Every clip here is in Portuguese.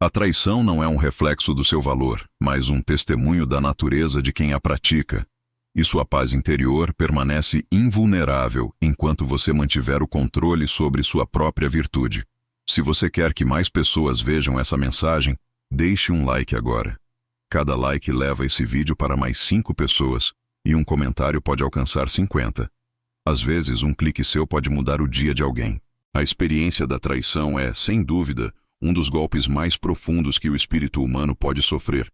A traição não é um reflexo do seu valor, mas um testemunho da natureza de quem a pratica. E sua paz interior permanece invulnerável enquanto você mantiver o controle sobre sua própria virtude. Se você quer que mais pessoas vejam essa mensagem, deixe um like agora. Cada like leva esse vídeo para mais 5 pessoas, e um comentário pode alcançar 50. Às vezes, um clique seu pode mudar o dia de alguém. A experiência da traição é, sem dúvida, um dos golpes mais profundos que o espírito humano pode sofrer,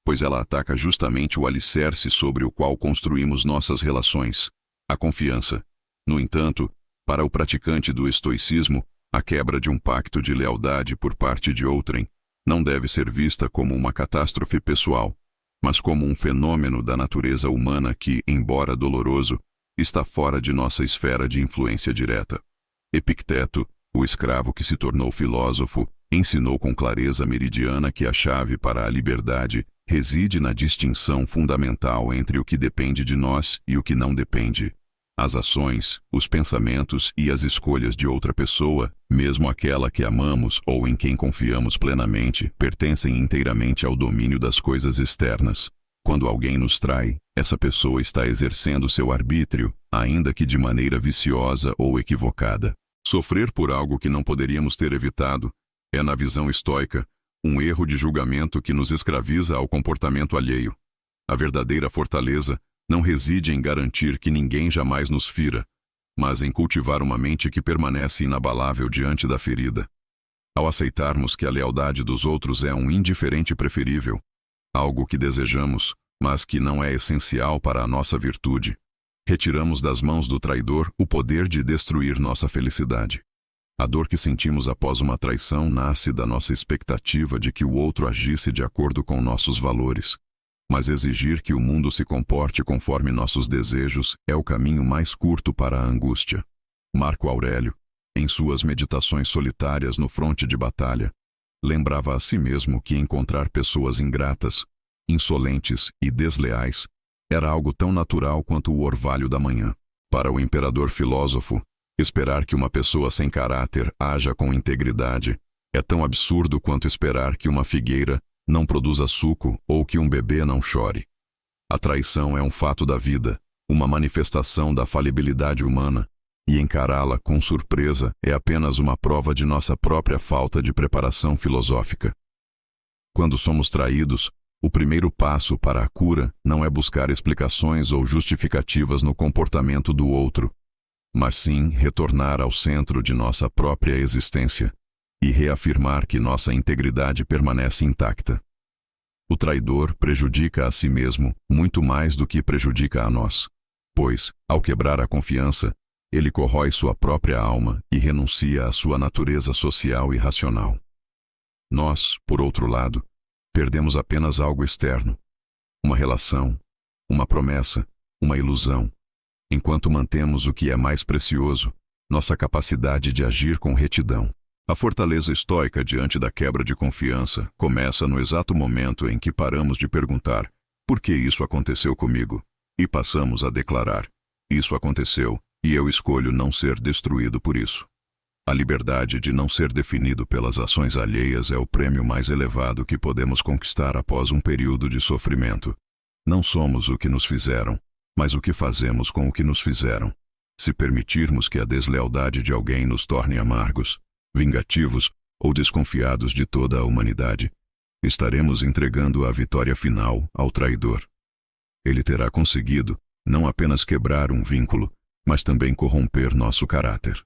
pois ela ataca justamente o alicerce sobre o qual construímos nossas relações, a confiança. No entanto, para o praticante do estoicismo, a quebra de um pacto de lealdade por parte de outrem não deve ser vista como uma catástrofe pessoal, mas como um fenômeno da natureza humana que, embora doloroso, está fora de nossa esfera de influência direta. Epicteto, o escravo que se tornou filósofo, ensinou com clareza meridiana que a chave para a liberdade reside na distinção fundamental entre o que depende de nós e o que não depende. As ações, os pensamentos e as escolhas de outra pessoa, mesmo aquela que amamos ou em quem confiamos plenamente, pertencem inteiramente ao domínio das coisas externas. Quando alguém nos trai, essa pessoa está exercendo seu arbítrio, ainda que de maneira viciosa ou equivocada. Sofrer por algo que não poderíamos ter evitado é, na visão estoica, um erro de julgamento que nos escraviza ao comportamento alheio. A verdadeira fortaleza não reside em garantir que ninguém jamais nos fira, mas em cultivar uma mente que permanece inabalável diante da ferida. Ao aceitarmos que a lealdade dos outros é um indiferente preferível, algo que desejamos, mas que não é essencial para a nossa virtude, retiramos das mãos do traidor o poder de destruir nossa felicidade. A dor que sentimos após uma traição nasce da nossa expectativa de que o outro agisse de acordo com nossos valores. Mas exigir que o mundo se comporte conforme nossos desejos é o caminho mais curto para a angústia. Marco Aurélio, em suas meditações solitárias no fronte de batalha, lembrava a si mesmo que encontrar pessoas ingratas, insolentes e desleais era algo tão natural quanto o orvalho da manhã. Para o imperador filósofo, esperar que uma pessoa sem caráter haja com integridade é tão absurdo quanto esperar que uma figueira não produza suco ou que um bebê não chore. A traição é um fato da vida, uma manifestação da falibilidade humana, e encará-la com surpresa é apenas uma prova de nossa própria falta de preparação filosófica. Quando somos traídos, o primeiro passo para a cura não é buscar explicações ou justificativas no comportamento do outro, mas sim retornar ao centro de nossa própria existência e reafirmar que nossa integridade permanece intacta. O traidor prejudica a si mesmo muito mais do que prejudica a nós, pois, ao quebrar a confiança, ele corrói sua própria alma e renuncia à sua natureza social e racional. Nós, por outro lado, perdemos apenas algo externo, uma relação, uma promessa, uma ilusão, enquanto mantemos o que é mais precioso, nossa capacidade de agir com retidão. A fortaleza estoica diante da quebra de confiança começa no exato momento em que paramos de perguntar por que isso aconteceu comigo e passamos a declarar: isso aconteceu e eu escolho não ser destruído por isso. A liberdade de não ser definido pelas ações alheias é o prêmio mais elevado que podemos conquistar após um período de sofrimento. Não somos o que nos fizeram, mas o que fazemos com o que nos fizeram. Se permitirmos que a deslealdade de alguém nos torne amargos, vingativos ou desconfiados de toda a humanidade, estaremos entregando a vitória final ao traidor. Ele terá conseguido não apenas quebrar um vínculo, mas também corromper nosso caráter.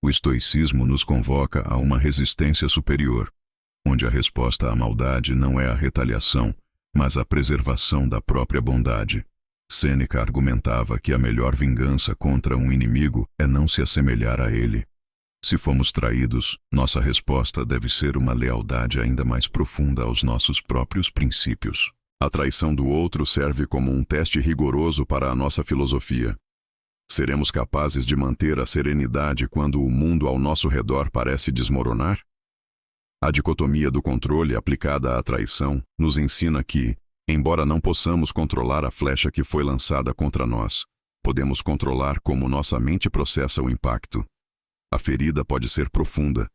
O estoicismo nos convoca a uma resistência superior, onde a resposta à maldade não é a retaliação, mas a preservação da própria bondade. Sêneca argumentava que a melhor vingança contra um inimigo é não se assemelhar a ele. Se fomos traídos, nossa resposta deve ser uma lealdade ainda mais profunda aos nossos próprios princípios. A traição do outro serve como um teste rigoroso para a nossa filosofia. Seremos capazes de manter a serenidade quando o mundo ao nosso redor parece desmoronar? A dicotomia do controle aplicada à traição nos ensina que, embora não possamos controlar a flecha que foi lançada contra nós, podemos controlar como nossa mente processa o impacto. A ferida pode ser profunda,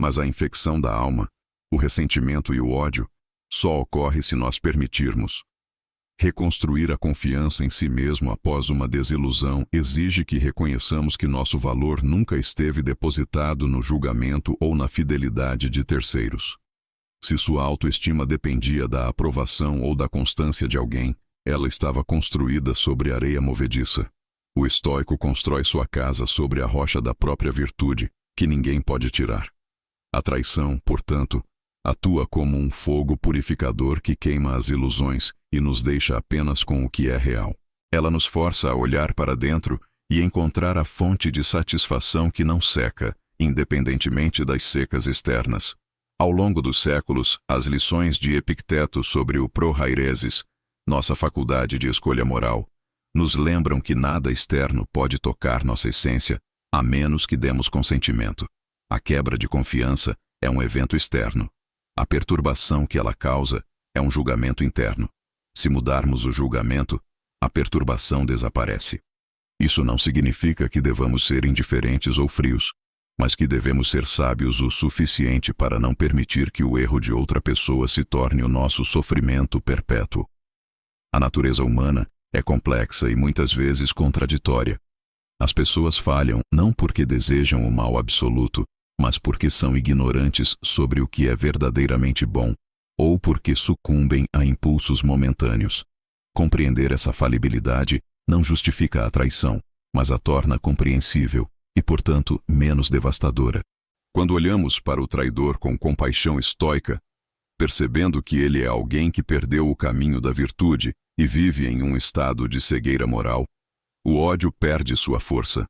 mas a infecção da alma, O ressentimento e o ódio só ocorre se nós permitirmos. Reconstruir a confiança em si mesmo após uma desilusão exige que reconheçamos que nosso valor nunca esteve depositado no julgamento ou na fidelidade de terceiros. Se sua autoestima dependia da aprovação ou da constância de alguém, ela estava construída sobre areia movediça. O estoico constrói sua casa sobre a rocha da própria virtude, que ninguém pode tirar. A traição, portanto, atua como um fogo purificador que queima as ilusões e nos deixa apenas com o que é real. Ela nos força a olhar para dentro e encontrar a fonte de satisfação que não seca, independentemente das secas externas. Ao longo dos séculos, as lições de Epicteto sobre o prohairesis, nossa faculdade de escolha moral, nos lembram que nada externo pode tocar nossa essência, a menos que demos consentimento. A quebra de confiança é um evento externo. A perturbação que ela causa é um julgamento interno. Se mudarmos o julgamento, a perturbação desaparece. Isso não significa que devamos ser indiferentes ou frios, mas que devemos ser sábios o suficiente para não permitir que o erro de outra pessoa se torne o nosso sofrimento perpétuo. A natureza humana é complexa e muitas vezes contraditória. As pessoas falham não porque desejam o mal absoluto, mas porque são ignorantes sobre o que é verdadeiramente bom, ou porque sucumbem a impulsos momentâneos. Compreender essa falibilidade não justifica a traição, mas a torna compreensível e, portanto, menos devastadora. Quando olhamos para o traidor com compaixão estoica, percebendo que ele é alguém que perdeu o caminho da virtude e vive em um estado de cegueira moral, o ódio perde sua força.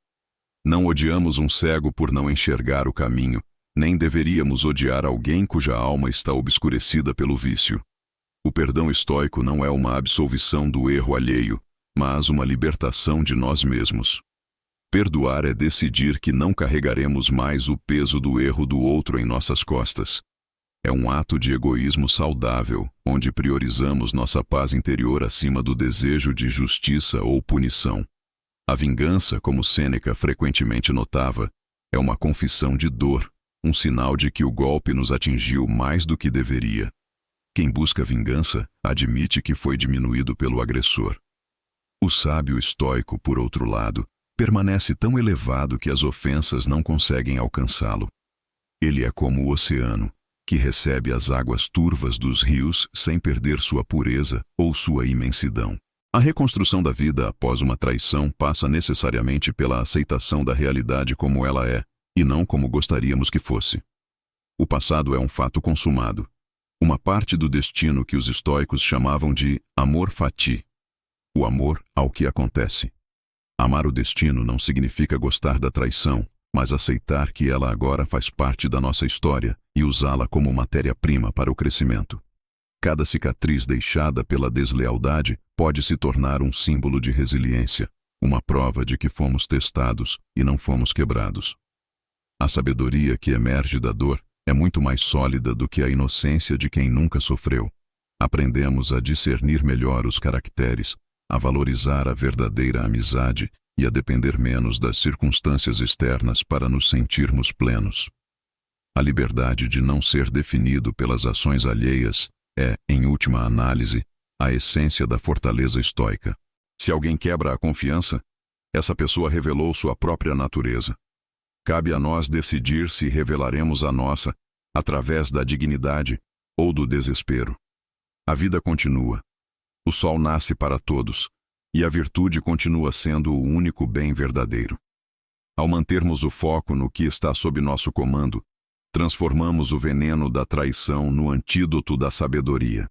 Não odiamos um cego por não enxergar o caminho, nem deveríamos odiar alguém cuja alma está obscurecida pelo vício. O perdão estoico não é uma absolvição do erro alheio, mas uma libertação de nós mesmos. Perdoar é decidir que não carregaremos mais o peso do erro do outro em nossas costas. É um ato de egoísmo saudável, onde priorizamos nossa paz interior acima do desejo de justiça ou punição. A vingança, como Sêneca frequentemente notava, é uma confissão de dor, um sinal de que o golpe nos atingiu mais do que deveria. Quem busca vingança admite que foi diminuído pelo agressor. O sábio estoico, por outro lado, permanece tão elevado que as ofensas não conseguem alcançá-lo. Ele é como o oceano, que recebe as águas turvas dos rios sem perder sua pureza ou sua imensidão. A reconstrução da vida após uma traição passa necessariamente pela aceitação da realidade como ela é, e não como gostaríamos que fosse. O passado é um fato consumado, uma parte do destino que os estoicos chamavam de amor fati, o amor ao que acontece. Amar o destino não significa gostar da traição, mas aceitar que ela agora faz parte da nossa história e usá-la como matéria-prima para o crescimento. Cada cicatriz deixada pela deslealdade pode se tornar um símbolo de resiliência, uma prova de que fomos testados e não fomos quebrados. A sabedoria que emerge da dor é muito mais sólida do que a inocência de quem nunca sofreu. Aprendemos a discernir melhor os caracteres, a valorizar a verdadeira amizade e a depender menos das circunstâncias externas para nos sentirmos plenos. A liberdade de não ser definido pelas ações alheias é, em última análise, a essência da fortaleza estoica. Se alguém quebra a confiança, essa pessoa revelou sua própria natureza. Cabe a nós decidir se revelaremos a nossa através da dignidade ou do desespero. A vida continua. O sol nasce para todos, e a virtude continua sendo o único bem verdadeiro. Ao mantermos o foco no que está sob nosso comando, transformamos o veneno da traição no antídoto da sabedoria.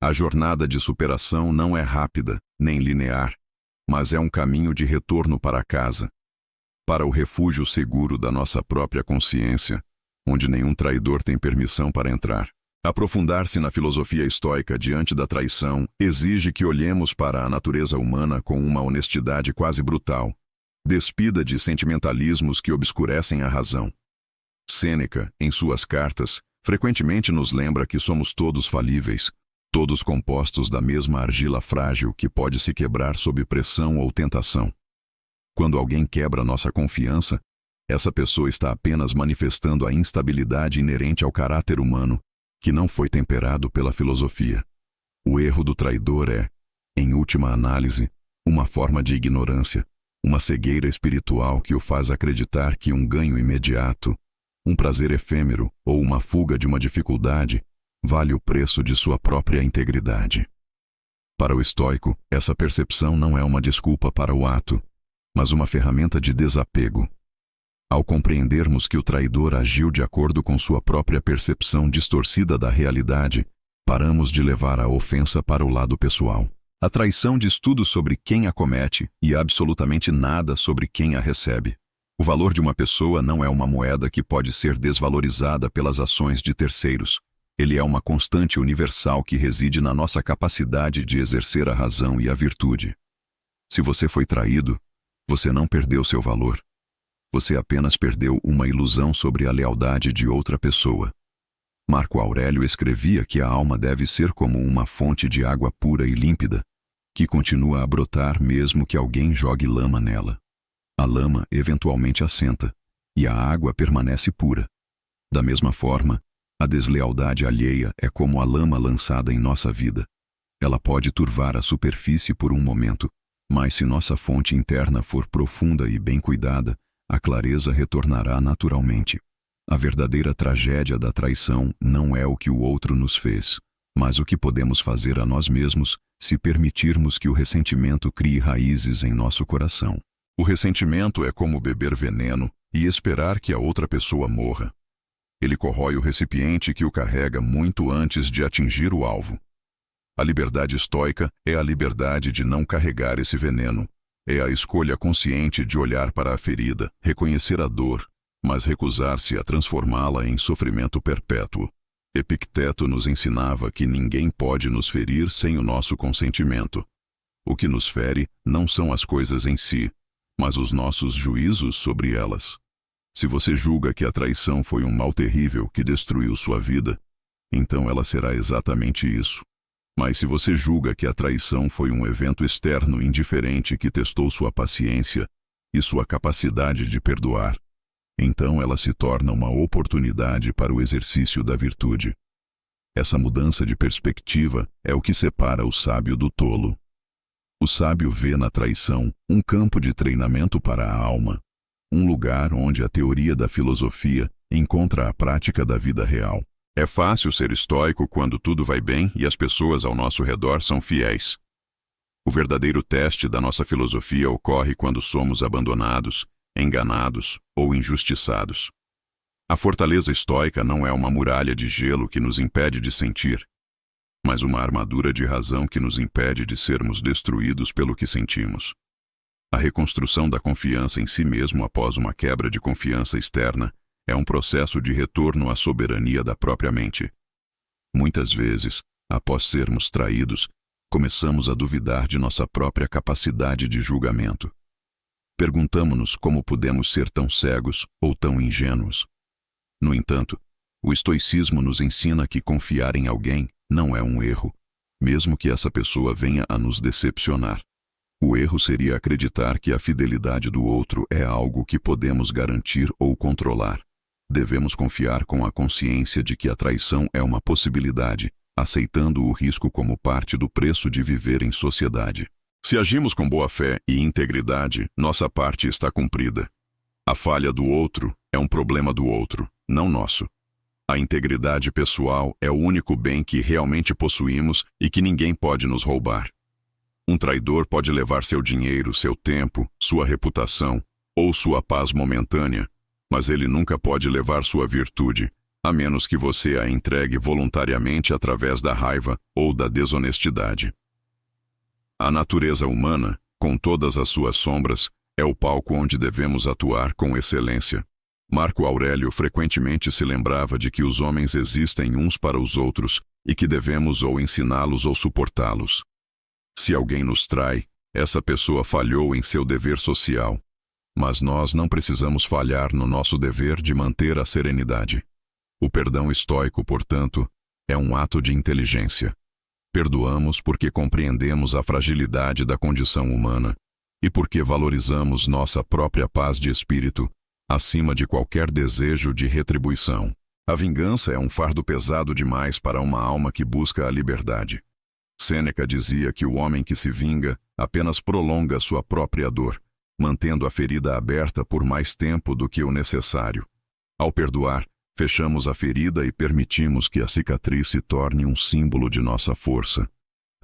A jornada de superação não é rápida, nem linear, mas é um caminho de retorno para casa, para o refúgio seguro da nossa própria consciência, onde nenhum traidor tem permissão para entrar. Aprofundar-se na filosofia estoica diante da traição exige que olhemos para a natureza humana com uma honestidade quase brutal, despida de sentimentalismos que obscurecem a razão. Sêneca, em suas cartas, frequentemente nos lembra que somos todos falíveis, todos compostos da mesma argila frágil que pode se quebrar sob pressão ou tentação. Quando alguém quebra nossa confiança, essa pessoa está apenas manifestando a instabilidade inerente ao caráter humano que não foi temperado pela filosofia. O erro do traidor é, em última análise, uma forma de ignorância, uma cegueira espiritual que o faz acreditar que um ganho imediato, um prazer efêmero ou uma fuga de uma dificuldade vale o preço de sua própria integridade. Para o estoico, essa percepção não é uma desculpa para o ato, mas uma ferramenta de desapego. Ao compreendermos que o traidor agiu de acordo com sua própria percepção distorcida da realidade, paramos de levar a ofensa para o lado pessoal. A traição diz tudo sobre quem a comete e absolutamente nada sobre quem a recebe. O valor de uma pessoa não é uma moeda que pode ser desvalorizada pelas ações de terceiros. Ele é uma constante universal que reside na nossa capacidade de exercer a razão e a virtude. Se você foi traído, você não perdeu seu valor. Você apenas perdeu uma ilusão sobre a lealdade de outra pessoa. Marco Aurélio escrevia que a alma deve ser como uma fonte de água pura e límpida, que continua a brotar mesmo que alguém jogue lama nela. A lama eventualmente assenta, e a água permanece pura. Da mesma forma, a deslealdade alheia é como a lama lançada em nossa vida. Ela pode turvar a superfície por um momento, mas se nossa fonte interna for profunda e bem cuidada, a clareza retornará naturalmente. A verdadeira tragédia da traição não é o que o outro nos fez, mas o que podemos fazer a nós mesmos se permitirmos que o ressentimento crie raízes em nosso coração. O ressentimento é como beber veneno e esperar que a outra pessoa morra. Ele corrói o recipiente que o carrega muito antes de atingir o alvo. A liberdade estoica é a liberdade de não carregar esse veneno. É a escolha consciente de olhar para a ferida, reconhecer a dor, mas recusar-se a transformá-la em sofrimento perpétuo. Epicteto nos ensinava que ninguém pode nos ferir sem o nosso consentimento. O que nos fere não são as coisas em si, mas os nossos juízos sobre elas. Se você julga que a traição foi um mal terrível que destruiu sua vida, então ela será exatamente isso. Mas se você julga que a traição foi um evento externo indiferente que testou sua paciência e sua capacidade de perdoar, então ela se torna uma oportunidade para o exercício da virtude. Essa mudança de perspectiva é o que separa o sábio do tolo. O sábio vê na traição um campo de treinamento para a alma, um lugar onde a teoria da filosofia encontra a prática da vida real. É fácil ser estoico quando tudo vai bem e as pessoas ao nosso redor são fiéis. O verdadeiro teste da nossa filosofia ocorre quando somos abandonados, enganados ou injustiçados. A fortaleza estoica não é uma muralha de gelo que nos impede de sentir, mas uma armadura de razão que nos impede de sermos destruídos pelo que sentimos. A reconstrução da confiança em si mesmo após uma quebra de confiança externa é um processo de retorno à soberania da própria mente. Muitas vezes, após sermos traídos, começamos a duvidar de nossa própria capacidade de julgamento. Perguntamo-nos como pudemos ser tão cegos ou tão ingênuos. No entanto, o estoicismo nos ensina que confiar em alguém não é um erro, mesmo que essa pessoa venha a nos decepcionar. O erro seria acreditar que a fidelidade do outro é algo que podemos garantir ou controlar. Devemos confiar com a consciência de que a traição é uma possibilidade, aceitando o risco como parte do preço de viver em sociedade. Se agimos com boa fé e integridade, nossa parte está cumprida. A falha do outro é um problema do outro, não nosso. A integridade pessoal é o único bem que realmente possuímos e que ninguém pode nos roubar. Um traidor pode levar seu dinheiro, seu tempo, sua reputação ou sua paz momentânea, mas ele nunca pode levar sua virtude, a menos que você a entregue voluntariamente através da raiva ou da desonestidade. A natureza humana, com todas as suas sombras, é o palco onde devemos atuar com excelência. Marco Aurélio frequentemente se lembrava de que os homens existem uns para os outros e que devemos ou ensiná-los ou suportá-los. Se alguém nos trai, essa pessoa falhou em seu dever social. Mas nós não precisamos falhar no nosso dever de manter a serenidade. O perdão estoico, portanto, é um ato de inteligência. Perdoamos porque compreendemos a fragilidade da condição humana e porque valorizamos nossa própria paz de espírito acima de qualquer desejo de retribuição. A vingança é um fardo pesado demais para uma alma que busca a liberdade. Sêneca dizia que o homem que se vinga apenas prolonga sua própria dor, mantendo a ferida aberta por mais tempo do que o necessário. Ao perdoar, fechamos a ferida e permitimos que a cicatriz se torne um símbolo de nossa força.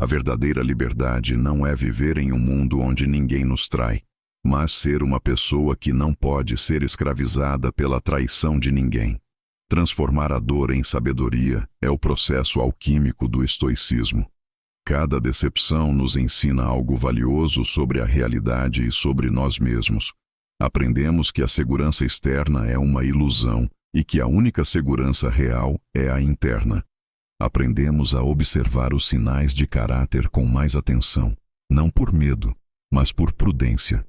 A verdadeira liberdade não é viver em um mundo onde ninguém nos trai, mas ser uma pessoa que não pode ser escravizada pela traição de ninguém. Transformar a dor em sabedoria é o processo alquímico do estoicismo. Cada decepção nos ensina algo valioso sobre a realidade e sobre nós mesmos. Aprendemos que a segurança externa é uma ilusão e que a única segurança real é a interna. Aprendemos a observar os sinais de caráter com mais atenção, não por medo, mas por prudência.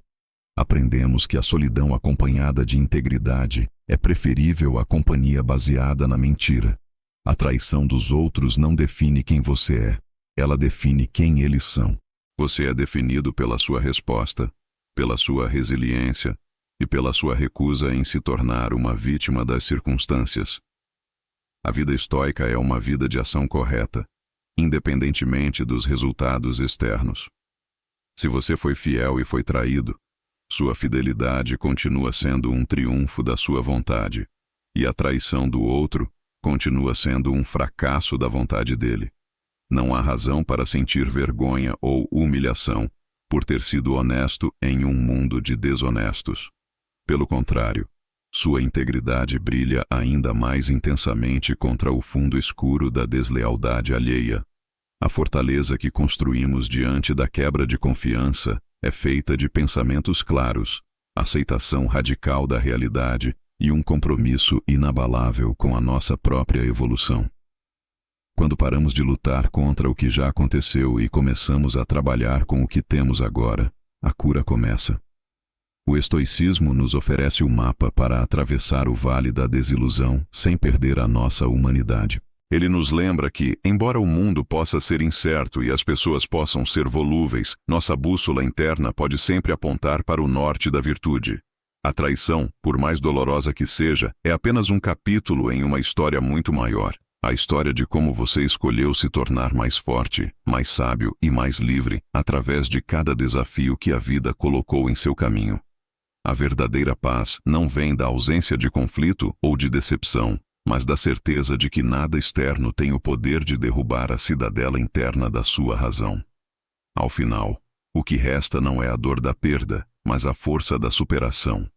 Aprendemos que a solidão acompanhada de integridade é preferível à companhia baseada na mentira. A traição dos outros não define quem você é, ela define quem eles são. Você é definido pela sua resposta, pela sua resiliência e pela sua recusa em se tornar uma vítima das circunstâncias. A vida estoica é uma vida de ação correta, independentemente dos resultados externos. Se você foi fiel e foi traído, sua fidelidade continua sendo um triunfo da sua vontade, e a traição do outro continua sendo um fracasso da vontade dele. Não há razão para sentir vergonha ou humilhação por ter sido honesto em um mundo de desonestos. Pelo contrário, sua integridade brilha ainda mais intensamente contra o fundo escuro da deslealdade alheia. A fortaleza que construímos diante da quebra de confiança é feita de pensamentos claros, aceitação radical da realidade e um compromisso inabalável com a nossa própria evolução. Quando paramos de lutar contra o que já aconteceu e começamos a trabalhar com o que temos agora, a cura começa. O estoicismo nos oferece o mapa para atravessar o vale da desilusão sem perder a nossa humanidade. Ele nos lembra que, embora o mundo possa ser incerto e as pessoas possam ser volúveis, nossa bússola interna pode sempre apontar para o norte da virtude. A traição, por mais dolorosa que seja, é apenas um capítulo em uma história muito maior. A história de como você escolheu se tornar mais forte, mais sábio e mais livre através de cada desafio que a vida colocou em seu caminho. A verdadeira paz não vem da ausência de conflito ou de decepção, mas da certeza de que nada externo tem o poder de derrubar a cidadela interna da sua razão. Ao final, o que resta não é a dor da perda, mas a força da superação.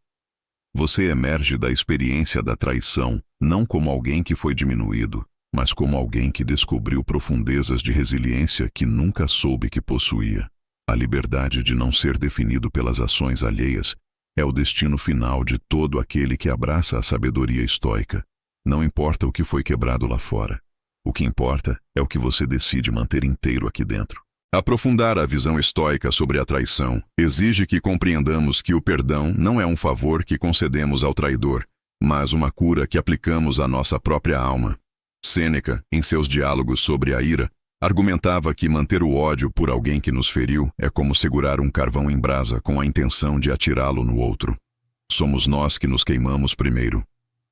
Você emerge da experiência da traição não como alguém que foi diminuído, mas como alguém que descobriu profundezas de resiliência que nunca soube que possuía. A liberdade de não ser definido pelas ações alheias é o destino final de todo aquele que abraça a sabedoria estoica. Não importa o que foi quebrado lá fora. O que importa é o que você decide manter inteiro aqui dentro. Aprofundar a visão estoica sobre a traição exige que compreendamos que o perdão não é um favor que concedemos ao traidor, mas uma cura que aplicamos à nossa própria alma. Sêneca, em seus diálogos sobre a ira, argumentava que manter o ódio por alguém que nos feriu é como segurar um carvão em brasa com a intenção de atirá-lo no outro. Somos nós que nos queimamos primeiro.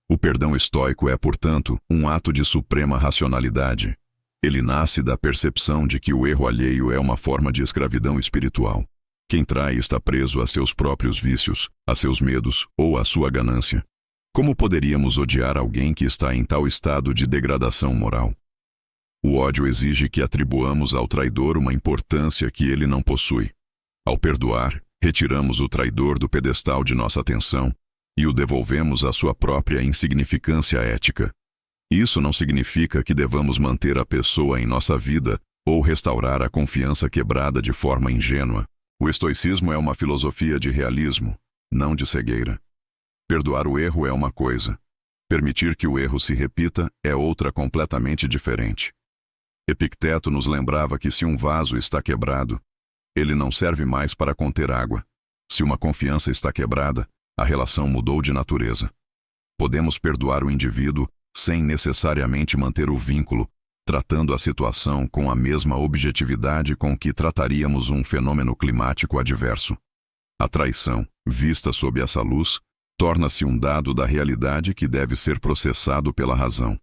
O perdão estoico é, portanto, um ato de suprema racionalidade. Ele nasce da percepção de que o erro alheio é uma forma de escravidão espiritual. Quem trai está preso a seus próprios vícios, a seus medos ou à sua ganância. Como poderíamos odiar alguém que está em tal estado de degradação moral? O ódio exige que atribuamos ao traidor uma importância que ele não possui. Ao perdoar, retiramos o traidor do pedestal de nossa atenção e o devolvemos à sua própria insignificância ética. Isso não significa que devamos manter a pessoa em nossa vida ou restaurar a confiança quebrada de forma ingênua. O estoicismo é uma filosofia de realismo, não de cegueira. Perdoar o erro é uma coisa. Permitir que o erro se repita é outra completamente diferente. Epicteto nos lembrava que se um vaso está quebrado, ele não serve mais para conter água. Se uma confiança está quebrada, a relação mudou de natureza. Podemos perdoar o indivíduo sem necessariamente manter o vínculo, tratando a situação com a mesma objetividade com que trataríamos um fenômeno climático adverso. A traição, vista sob essa luz, Torna-se um dado da realidade que deve ser processado pela razão.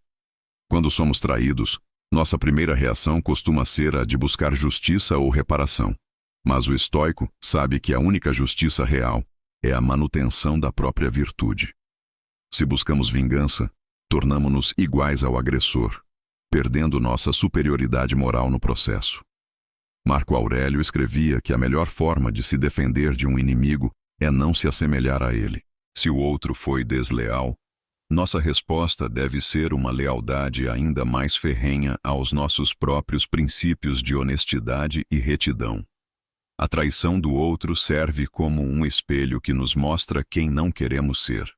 Quando somos traídos, nossa primeira reação costuma ser a de buscar justiça ou reparação. Mas o estoico sabe que a única justiça real é a manutenção da própria virtude. Se buscamos vingança, tornamo-nos iguais ao agressor, perdendo nossa superioridade moral no processo. Marco Aurélio escrevia que a melhor forma de se defender de um inimigo é não se assemelhar a ele. Se o outro foi desleal, nossa resposta deve ser uma lealdade ainda mais ferrenha aos nossos próprios princípios de honestidade e retidão. A traição do outro serve como um espelho que nos mostra quem não queremos ser.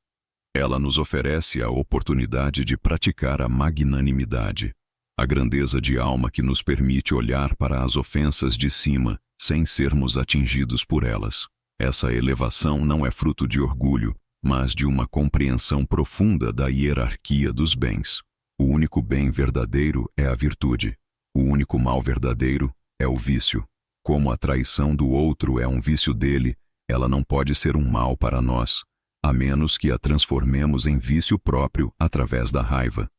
Ela nos oferece a oportunidade de praticar a magnanimidade, a grandeza de alma que nos permite olhar para as ofensas de cima sem sermos atingidos por elas. Essa elevação não é fruto de orgulho, mas de uma compreensão profunda da hierarquia dos bens. O único bem verdadeiro é a virtude. O único mal verdadeiro é o vício. Como a traição do outro é um vício dele, ela não pode ser um mal para nós, a menos que a transformemos em vício próprio através da raiva.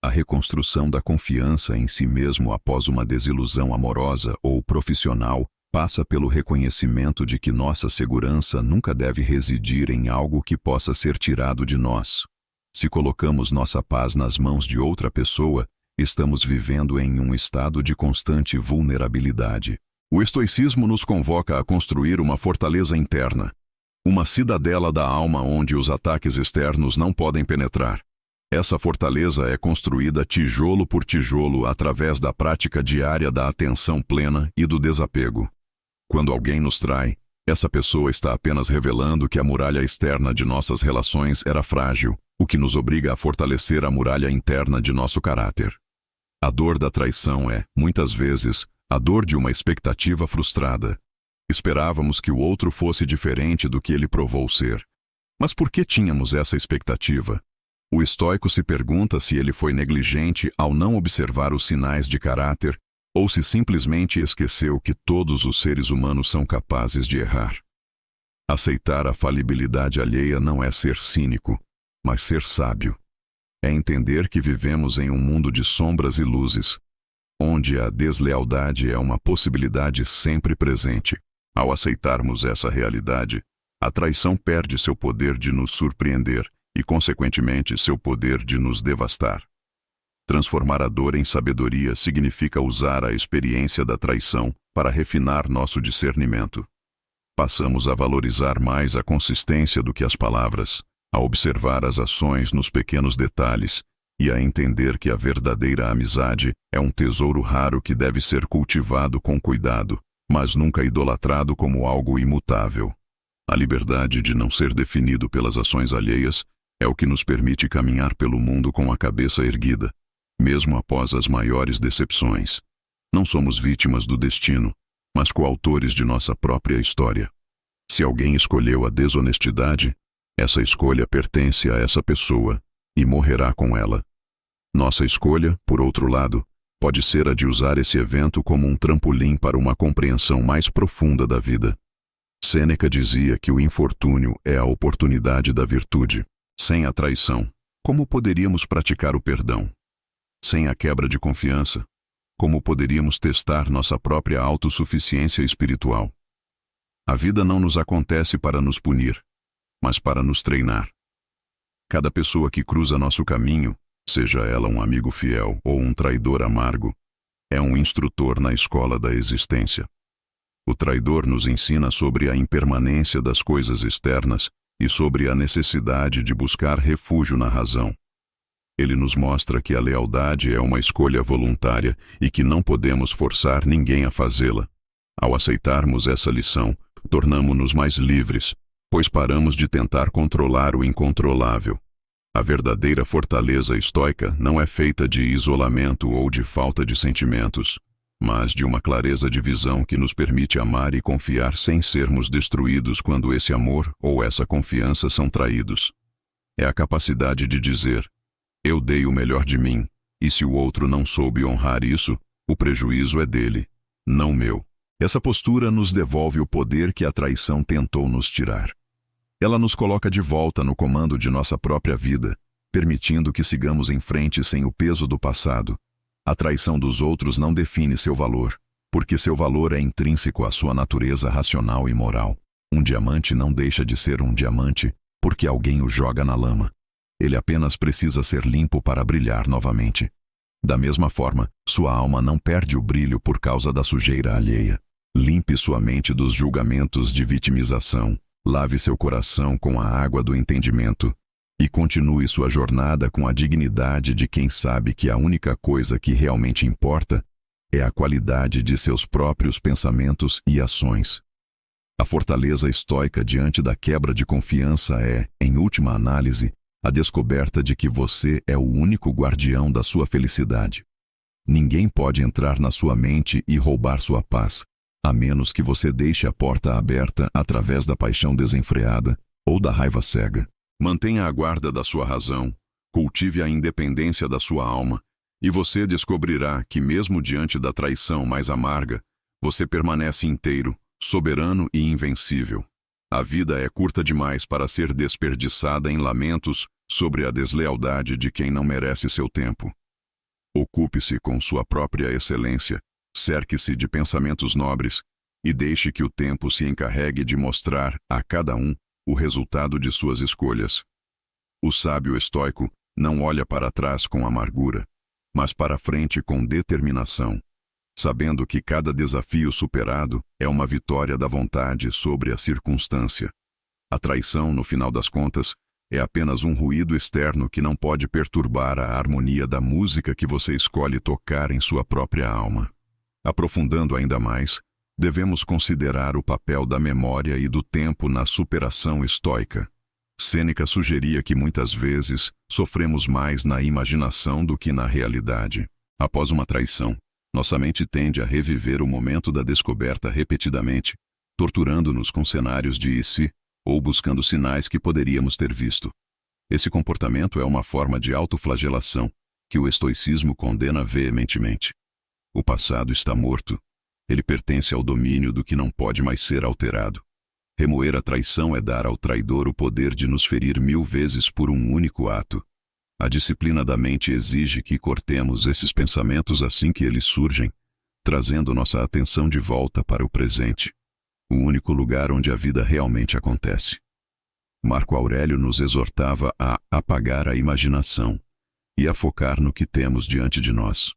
A reconstrução da confiança em si mesmo após uma desilusão amorosa ou profissional passa pelo reconhecimento de que nossa segurança nunca deve residir em algo que possa ser tirado de nós. Se colocamos nossa paz nas mãos de outra pessoa, estamos vivendo em um estado de constante vulnerabilidade. O estoicismo nos convoca a construir uma fortaleza interna, uma cidadela da alma onde os ataques externos não podem penetrar. Essa fortaleza é construída tijolo por tijolo através da prática diária da atenção plena e do desapego. Quando alguém nos trai, essa pessoa está apenas revelando que a muralha externa de nossas relações era frágil, o que nos obriga a fortalecer a muralha interna de nosso caráter. A dor da traição é, muitas vezes, a dor de uma expectativa frustrada. Esperávamos que o outro fosse diferente do que ele provou ser. Mas por que tínhamos essa expectativa? O estoico se pergunta se ele foi negligente ao não observar os sinais de caráter ou se simplesmente esqueceu que todos os seres humanos são capazes de errar. Aceitar a falibilidade alheia não é ser cínico, mas ser sábio. É entender que vivemos em um mundo de sombras e luzes, onde a deslealdade é uma possibilidade sempre presente. Ao aceitarmos essa realidade, a traição perde seu poder de nos surpreender e, consequentemente, seu poder de nos devastar. Transformar a dor em sabedoria significa usar a experiência da traição para refinar nosso discernimento. Passamos a valorizar mais a consistência do que as palavras, a observar as ações nos pequenos detalhes e a entender que a verdadeira amizade é um tesouro raro que deve ser cultivado com cuidado, mas nunca idolatrado como algo imutável. A liberdade de não ser definido pelas ações alheias é o que nos permite caminhar pelo mundo com a cabeça erguida, mesmo após as maiores decepções. Não somos vítimas do destino, mas coautores de nossa própria história. Se alguém escolheu a desonestidade, essa escolha pertence a essa pessoa e morrerá com ela. Nossa escolha, por outro lado, pode ser a de usar esse evento como um trampolim para uma compreensão mais profunda da vida. Sêneca dizia que o infortúnio é a oportunidade da virtude. Sem a traição, como poderíamos praticar o perdão? Sem a quebra de confiança, como poderíamos testar nossa própria autossuficiência espiritual? A vida não nos acontece para nos punir, mas para nos treinar. Cada pessoa que cruza nosso caminho, seja ela um amigo fiel ou um traidor amargo, é um instrutor na escola da existência. O traidor nos ensina sobre a impermanência das coisas externas e sobre a necessidade de buscar refúgio na razão. Ele nos mostra que a lealdade é uma escolha voluntária e que não podemos forçar ninguém a fazê-la. Ao aceitarmos essa lição, tornamo-nos mais livres, pois paramos de tentar controlar o incontrolável. A verdadeira fortaleza estoica não é feita de isolamento ou de falta de sentimentos, mas de uma clareza de visão que nos permite amar e confiar sem sermos destruídos quando esse amor ou essa confiança são traídos. É a capacidade de dizer: eu dei o melhor de mim, e se o outro não soube honrar isso, o prejuízo é dele, não meu. Essa postura nos devolve o poder que a traição tentou nos tirar. Ela nos coloca de volta no comando de nossa própria vida, permitindo que sigamos em frente sem o peso do passado. A traição dos outros não define seu valor, porque seu valor é intrínseco à sua natureza racional e moral. Um diamante não deixa de ser um diamante porque alguém o joga na lama. Ele apenas precisa ser limpo para brilhar novamente. Da mesma forma, sua alma não perde o brilho por causa da sujeira alheia. Limpe sua mente dos julgamentos de vitimização, lave seu coração com a água do entendimento e continue sua jornada com a dignidade de quem sabe que a única coisa que realmente importa é a qualidade de seus próprios pensamentos e ações. A fortaleza estoica diante da quebra de confiança é, em última análise, a descoberta de que você é o único guardião da sua felicidade. Ninguém pode entrar na sua mente e roubar sua paz, a menos que você deixe a porta aberta através da paixão desenfreada ou da raiva cega. Mantenha a guarda da sua razão, cultive a independência da sua alma, e você descobrirá que mesmo diante da traição mais amarga, você permanece inteiro, soberano e invencível. A vida é curta demais para ser desperdiçada em lamentos sobre a deslealdade de quem não merece seu tempo. Ocupe-se com sua própria excelência, cerque-se de pensamentos nobres e deixe que o tempo se encarregue de mostrar a cada um o resultado de suas escolhas. O sábio estoico não olha para trás com amargura, mas para frente com determinação, sabendo que cada desafio superado é uma vitória da vontade sobre a circunstância. A traição, no final das contas, é apenas um ruído externo que não pode perturbar a harmonia da música que você escolhe tocar em sua própria alma. Aprofundando ainda mais, devemos considerar o papel da memória e do tempo na superação estoica. Sêneca sugeria que muitas vezes sofremos mais na imaginação do que na realidade. Após uma traição, nossa mente tende a reviver o momento da descoberta repetidamente, torturando-nos com cenários de e se, ou buscando sinais que poderíamos ter visto. Esse comportamento é uma forma de autoflagelação que o estoicismo condena veementemente. O passado está morto. Ele pertence ao domínio do que não pode mais ser alterado. Remoer a traição é dar ao traidor o poder de nos ferir 1000 vezes por um único ato. A disciplina da mente exige que cortemos esses pensamentos assim que eles surgem, trazendo nossa atenção de volta para o presente, o único lugar onde a vida realmente acontece. Marco Aurélio nos exortava a apagar a imaginação e a focar no que temos diante de nós.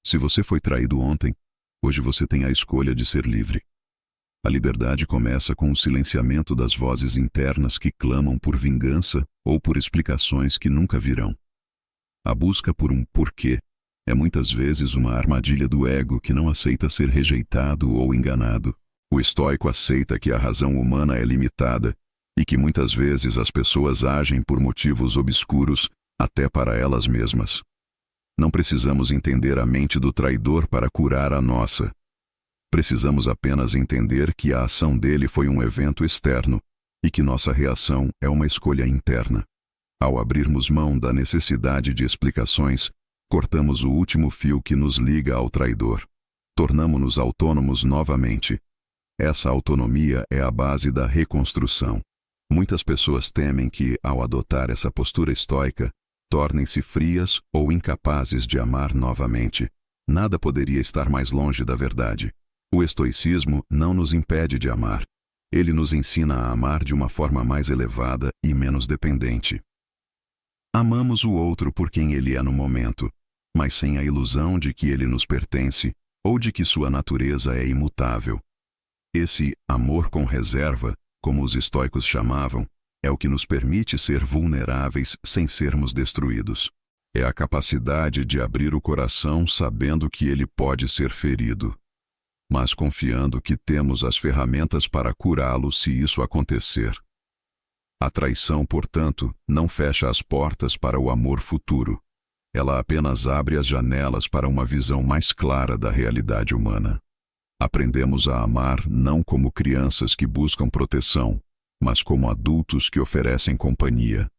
Se você foi traído ontem, hoje você tem a escolha de ser livre. A liberdade começa com o silenciamento das vozes internas que clamam por vingança ou por explicações que nunca virão. A busca por um porquê é muitas vezes uma armadilha do ego que não aceita ser rejeitado ou enganado. O estoico aceita que a razão humana é limitada e que muitas vezes as pessoas agem por motivos obscuros até para elas mesmas. Não precisamos entender a mente do traidor para curar a nossa. Precisamos apenas entender que a ação dele foi um evento externo e que nossa reação é uma escolha interna. Ao abrirmos mão da necessidade de explicações, cortamos o último fio que nos liga ao traidor. Tornamo-nos autônomos novamente. Essa autonomia é a base da reconstrução. Muitas pessoas temem que, ao adotar essa postura estoica, tornem-se frias ou incapazes de amar novamente. Nada poderia estar mais longe da verdade. O estoicismo não nos impede de amar. Ele nos ensina a amar de uma forma mais elevada e menos dependente. Amamos o outro por quem ele é no momento, mas sem a ilusão de que ele nos pertence ou de que sua natureza é imutável. Esse amor com reserva, como os estoicos chamavam, é o que nos permite ser vulneráveis sem sermos destruídos. É a capacidade de abrir o coração sabendo que ele pode ser ferido, mas confiando que temos as ferramentas para curá-lo se isso acontecer. A traição, portanto, não fecha as portas para o amor futuro. Ela apenas abre as janelas para uma visão mais clara da realidade humana. Aprendemos a amar não como crianças que buscam proteção, mas como adultos que oferecem companhia.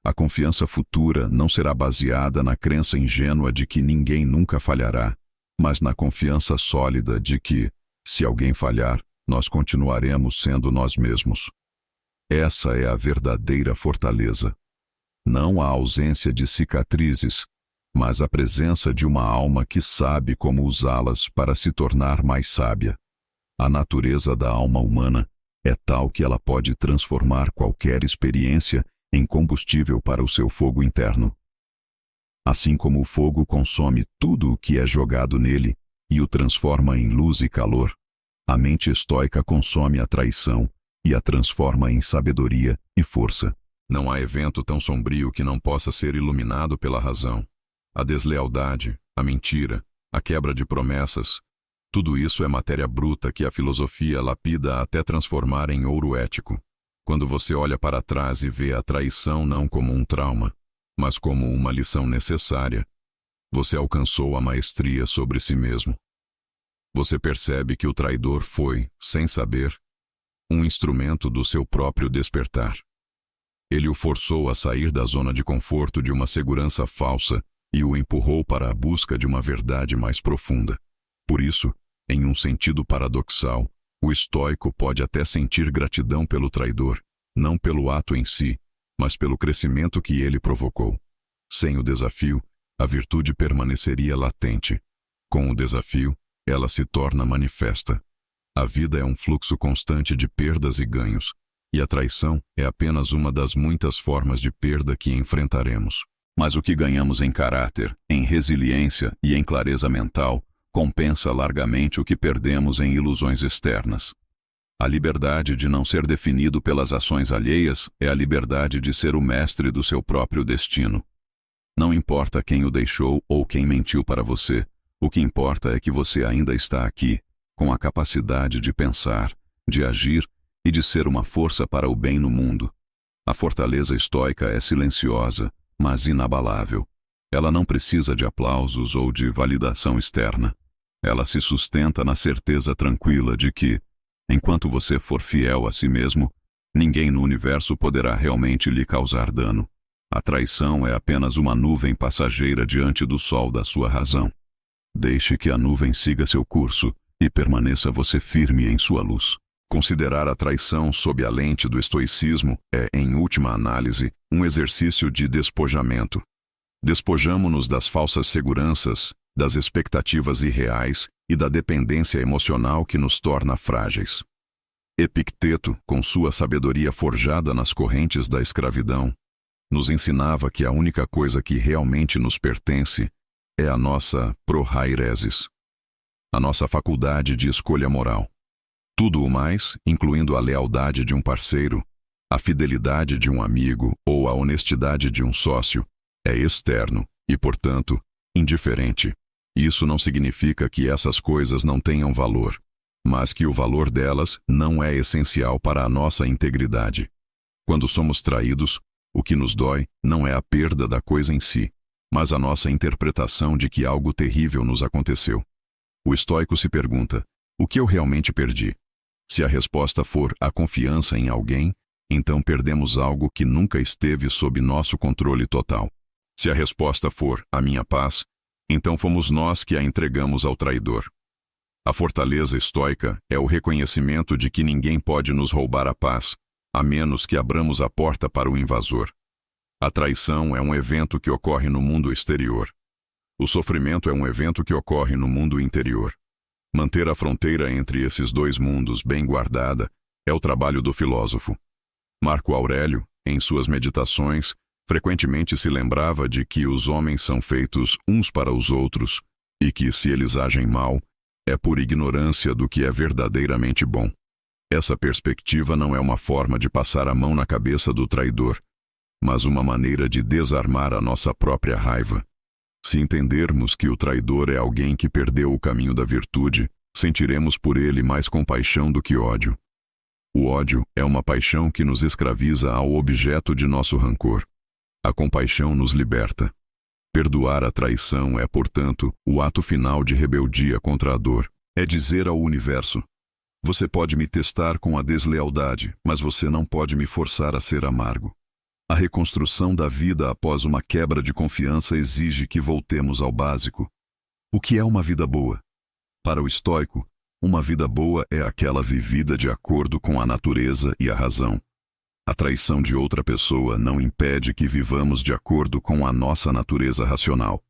A confiança futura não será baseada na crença ingênua de que ninguém nunca falhará, mas na confiança sólida de que, se alguém falhar, nós continuaremos sendo nós mesmos. Essa é a verdadeira fortaleza. Não a ausência de cicatrizes, mas a presença de uma alma que sabe como usá-las para se tornar mais sábia. A natureza da alma humana é tal que ela pode transformar qualquer experiência em combustível para o seu fogo interno. Assim como o fogo consome tudo o que é jogado nele e o transforma em luz e calor, a mente estoica consome a traição e a transforma em sabedoria e força. Não há evento tão sombrio que não possa ser iluminado pela razão. A deslealdade, a mentira, a quebra de promessas, tudo isso é matéria bruta que a filosofia lapida até transformar em ouro ético. Quando você olha para trás e vê a traição não como um trauma, mas como uma lição necessária, você alcançou a maestria sobre si mesmo. Você percebe que o traidor foi, sem saber, um instrumento do seu próprio despertar. Ele o forçou a sair da zona de conforto de uma segurança falsa e o empurrou para a busca de uma verdade mais profunda. Por isso, em um sentido paradoxal, o estoico pode até sentir gratidão pelo traidor, não pelo ato em si, mas pelo crescimento que ele provocou. Sem o desafio, a virtude permaneceria latente. Com o desafio, ela se torna manifesta. A vida é um fluxo constante de perdas e ganhos, e a traição é apenas uma das muitas formas de perda que enfrentaremos. Mas o que ganhamos em caráter, em resiliência e em clareza mental compensa largamente o que perdemos em ilusões externas. A liberdade de não ser definido pelas ações alheias é a liberdade de ser o mestre do seu próprio destino. Não importa quem o deixou ou quem mentiu para você, o que importa é que você ainda está aqui, com a capacidade de pensar, de agir e de ser uma força para o bem no mundo. A fortaleza estoica é silenciosa, mas inabalável. Ela não precisa de aplausos ou de validação externa. Ela se sustenta na certeza tranquila de que, enquanto você for fiel a si mesmo, ninguém no universo poderá realmente lhe causar dano. A traição é apenas uma nuvem passageira diante do sol da sua razão. Deixe que a nuvem siga seu curso e permaneça você firme em sua luz. Considerar a traição sob a lente do estoicismo é, em última análise, um exercício de despojamento. Despojamo-nos das falsas seguranças, das expectativas irreais e da dependência emocional que nos torna frágeis. Epicteto, com sua sabedoria forjada nas correntes da escravidão, nos ensinava que a única coisa que realmente nos pertence é a nossa prohairesis, a nossa faculdade de escolha moral. Tudo o mais, incluindo a lealdade de um parceiro, a fidelidade de um amigo ou a honestidade de um sócio, é externo e, portanto, indiferente. Isso não significa que essas coisas não tenham valor, mas que o valor delas não é essencial para a nossa integridade. Quando somos traídos, o que nos dói não é a perda da coisa em si, mas a nossa interpretação de que algo terrível nos aconteceu. O estoico se pergunta: o que eu realmente perdi? Se a resposta for a confiança em alguém, então perdemos algo que nunca esteve sob nosso controle total. Se a resposta for a minha paz, então fomos nós que a entregamos ao traidor. A fortaleza estoica é o reconhecimento de que ninguém pode nos roubar a paz, a menos que abramos a porta para o invasor. A traição é um evento que ocorre no mundo exterior. O sofrimento é um evento que ocorre no mundo interior. Manter a fronteira entre esses dois mundos bem guardada é o trabalho do filósofo. Marco Aurélio, em suas meditações, frequentemente se lembrava de que os homens são feitos uns para os outros e que, se eles agem mal, é por ignorância do que é verdadeiramente bom. Essa perspectiva não é uma forma de passar a mão na cabeça do traidor, mas uma maneira de desarmar a nossa própria raiva. Se entendermos que o traidor é alguém que perdeu o caminho da virtude, sentiremos por ele mais compaixão do que ódio. O ódio é uma paixão que nos escraviza ao objeto de nosso rancor. A compaixão nos liberta. Perdoar a traição é, portanto, o ato final de rebeldia contra a dor. É dizer ao universo: você pode me testar com a deslealdade, mas você não pode me forçar a ser amargo. A reconstrução da vida após uma quebra de confiança exige que voltemos ao básico. O que é uma vida boa? Para o estoico, uma vida boa é aquela vivida de acordo com a natureza e a razão. A traição de outra pessoa não impede que vivamos de acordo com a nossa natureza racional.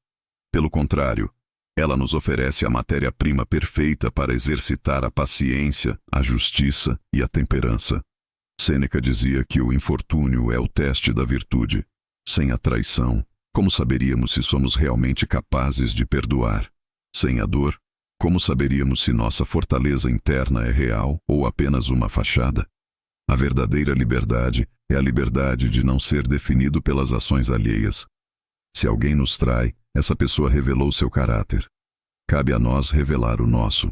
Pelo contrário, ela nos oferece a matéria-prima perfeita para exercitar a paciência, a justiça e a temperança. Sêneca dizia que o infortúnio é o teste da virtude. Sem a traição, como saberíamos se somos realmente capazes de perdoar? Sem a dor, como saberíamos se nossa fortaleza interna é real ou apenas uma fachada? A verdadeira liberdade é a liberdade de não ser definido pelas ações alheias. Se alguém nos trai, essa pessoa revelou seu caráter. Cabe a nós revelar o nosso.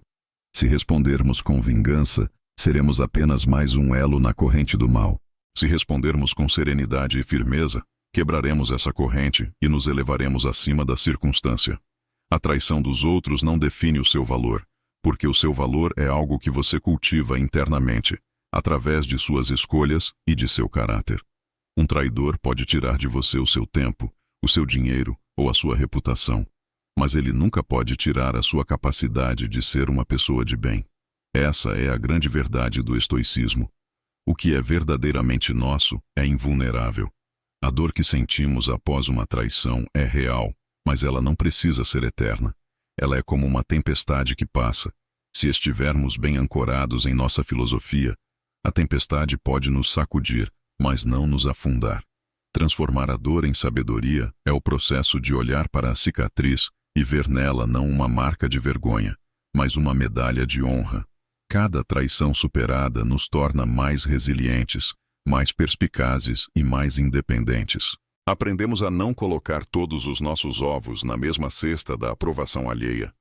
Se respondermos com vingança, seremos apenas mais um elo na corrente do mal. Se respondermos com serenidade e firmeza, quebraremos essa corrente e nos elevaremos acima da circunstância. A traição dos outros não define o seu valor, porque o seu valor é algo que você cultiva internamente, através de suas escolhas e de seu caráter. Um traidor pode tirar de você o seu tempo, o seu dinheiro ou a sua reputação, mas ele nunca pode tirar a sua capacidade de ser uma pessoa de bem. Essa é a grande verdade do estoicismo. O que é verdadeiramente nosso é invulnerável. A dor que sentimos após uma traição é real, mas ela não precisa ser eterna. Ela é como uma tempestade que passa. Se estivermos bem ancorados em nossa filosofia, a tempestade pode nos sacudir, mas não nos afundar. Transformar a dor em sabedoria é o processo de olhar para a cicatriz e ver nela não uma marca de vergonha, mas uma medalha de honra. Cada traição superada nos torna mais resilientes, mais perspicazes e mais independentes. Aprendemos a não colocar todos os nossos ovos na mesma cesta da aprovação alheia.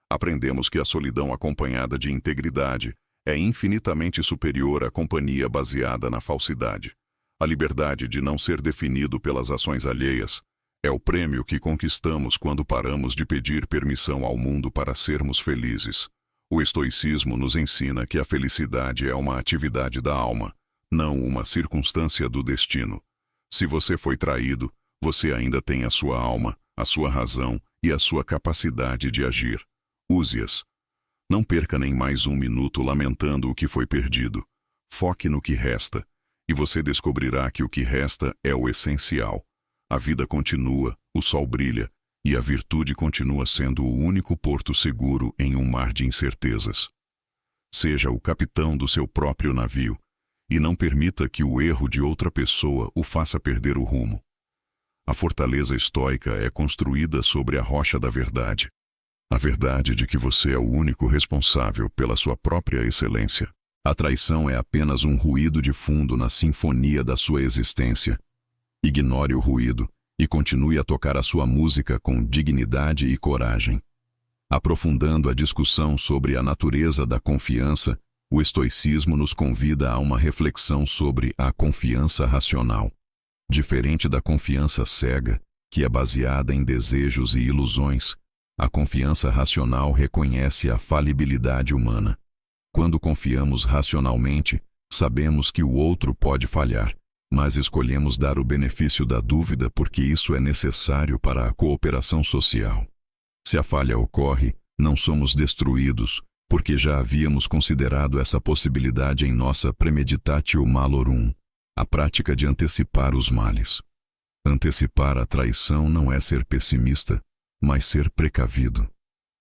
Aprendemos que a solidão acompanhada de integridade é infinitamente superior à companhia baseada na falsidade. A liberdade de não ser definido pelas ações alheias é o prêmio que conquistamos quando paramos de pedir permissão ao mundo para sermos felizes. O estoicismo nos ensina que a felicidade é uma atividade da alma, não uma circunstância do destino. Se você foi traído, você ainda tem a sua alma, a sua razão e a sua capacidade de agir. Use-as. Não perca nem mais um minuto lamentando o que foi perdido. Foque no que resta, e você descobrirá que o que resta é o essencial. A vida continua, o sol brilha, e a virtude continua sendo o único porto seguro em um mar de incertezas. Seja o capitão do seu próprio navio, e não permita que o erro de outra pessoa o faça perder o rumo. A fortaleza estoica é construída sobre a rocha da verdade. A verdade de que você é o único responsável pela sua própria excelência. A traição é apenas um ruído de fundo na sinfonia da sua existência. Ignore o ruído e continue a tocar a sua música com dignidade e coragem. Aprofundando a discussão sobre a natureza da confiança, o estoicismo nos convida a uma reflexão sobre a confiança racional. Diferente da confiança cega, que é baseada em desejos e ilusões, a confiança racional reconhece a falibilidade humana. Quando confiamos racionalmente, sabemos que o outro pode falhar, mas escolhemos dar o benefício da dúvida porque isso é necessário para a cooperação social. Se a falha ocorre, não somos destruídos, porque já havíamos considerado essa possibilidade em nossa premeditatio malorum, a prática de antecipar os males. Antecipar a traição não é ser pessimista, mas ser precavido.